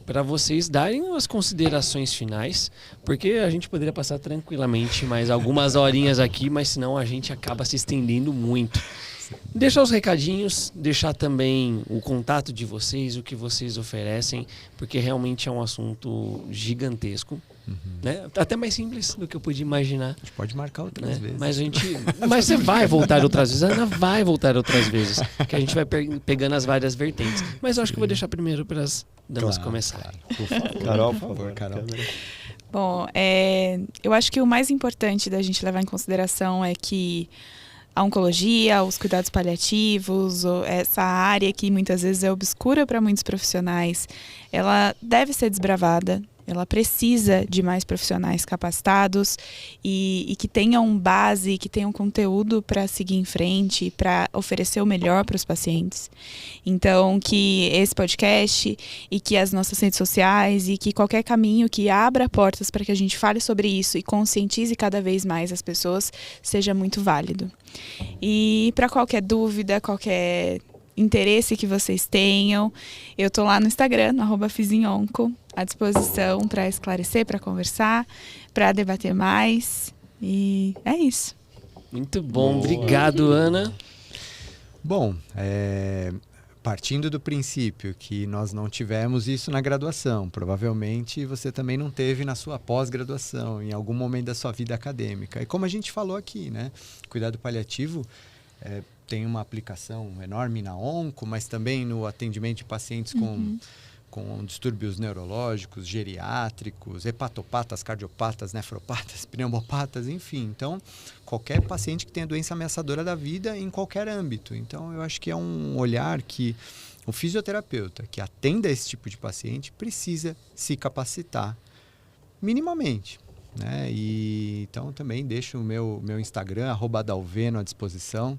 para vocês darem as considerações finais, porque a gente poderia passar tranquilamente mais algumas horinhas aqui, mas senão a gente acaba se estendendo muito. Deixar os recadinhos, deixar também o contato de vocês, o que vocês oferecem, porque realmente é um assunto gigantesco. Né? Até mais simples do que eu podia imaginar. A gente pode marcar outras vezes. Mas você vai voltar outras vezes. A Ana vai voltar outras vezes. Que a gente vai pegando as várias vertentes. Mas eu acho que eu vou deixar primeiro para as damas começarem. Por favor. Carol, por favor. Carol. Bom, eu acho que o mais importante da gente levar em consideração é que a oncologia, os cuidados paliativos, essa área que muitas vezes é obscura para muitos profissionais, ela deve ser desbravada. Ela precisa de mais profissionais capacitados e que tenham base, que tenham conteúdo para seguir em frente, para oferecer o melhor para os pacientes. Então, que esse podcast e que as nossas redes sociais e que qualquer caminho que abra portas para que a gente fale sobre isso e conscientize cada vez mais as pessoas seja muito válido. E para qualquer dúvida, qualquer interesse que vocês tenham, eu estou lá no Instagram, no @fizinonco, à disposição para esclarecer, para conversar, para debater mais. E é isso. Muito bom. Obrigado, Ana. Bom, partindo do princípio que nós não tivemos isso na graduação, provavelmente você também não teve na sua pós-graduação, em algum momento da sua vida acadêmica. E como a gente falou aqui, né? Cuidado paliativo tem uma aplicação enorme na onco, mas também no atendimento de pacientes com distúrbios neurológicos, geriátricos, hepatopatas, cardiopatas, nefropatas, pneumopatas, enfim. Então, qualquer paciente que tenha doença ameaçadora da vida em qualquer âmbito. Então, eu acho que é um olhar que o fisioterapeuta que atenda esse tipo de paciente precisa se capacitar minimamente. Né? E, então, também deixo o meu Instagram, @adalveno, à disposição.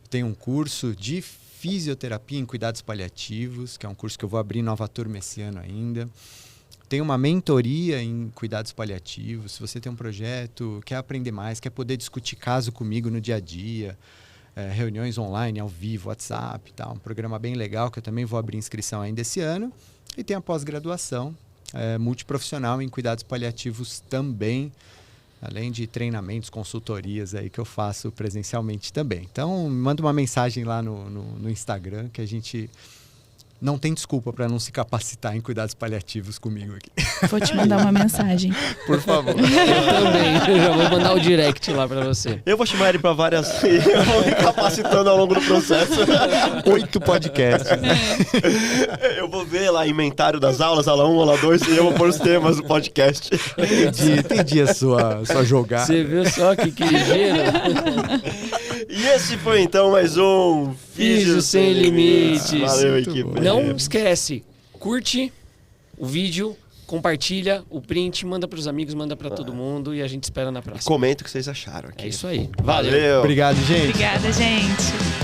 Tem um curso de fisioterapia em cuidados paliativos, que é um curso que eu vou abrir nova turma esse ano ainda. Tem uma mentoria em cuidados paliativos. Se você tem um projeto, quer aprender mais, quer poder discutir caso comigo no dia a dia, reuniões online, ao vivo, WhatsApp e tal. Um programa bem legal que eu também vou abrir inscrição ainda esse ano. E tem a pós-graduação multiprofissional em cuidados paliativos também, além de treinamentos, consultorias aí que eu faço presencialmente também. Então, manda uma mensagem lá no Instagram que a gente não tem desculpa para não se capacitar em cuidados paliativos comigo aqui. Vou te mandar uma mensagem. Por favor. Eu também. Eu já vou mandar o direct lá para você. Eu vou chamar ele para várias... Eu vou me capacitando ao longo do processo. 8 podcasts. Eu vou ver lá inventário das aulas, aula 1, aula 2, e eu vou pôr os temas do podcast. Entendi a sua jogada. Você viu só que ligeiro? E esse foi então mais um Físio Sem Limites. Valeu, equipe. Não esquece, curte o vídeo, compartilha o print, manda pros amigos, manda pra todo mundo e a gente espera na próxima. Comenta o que vocês acharam aqui. É isso aí. Valeu. Obrigado, gente. Obrigada, gente.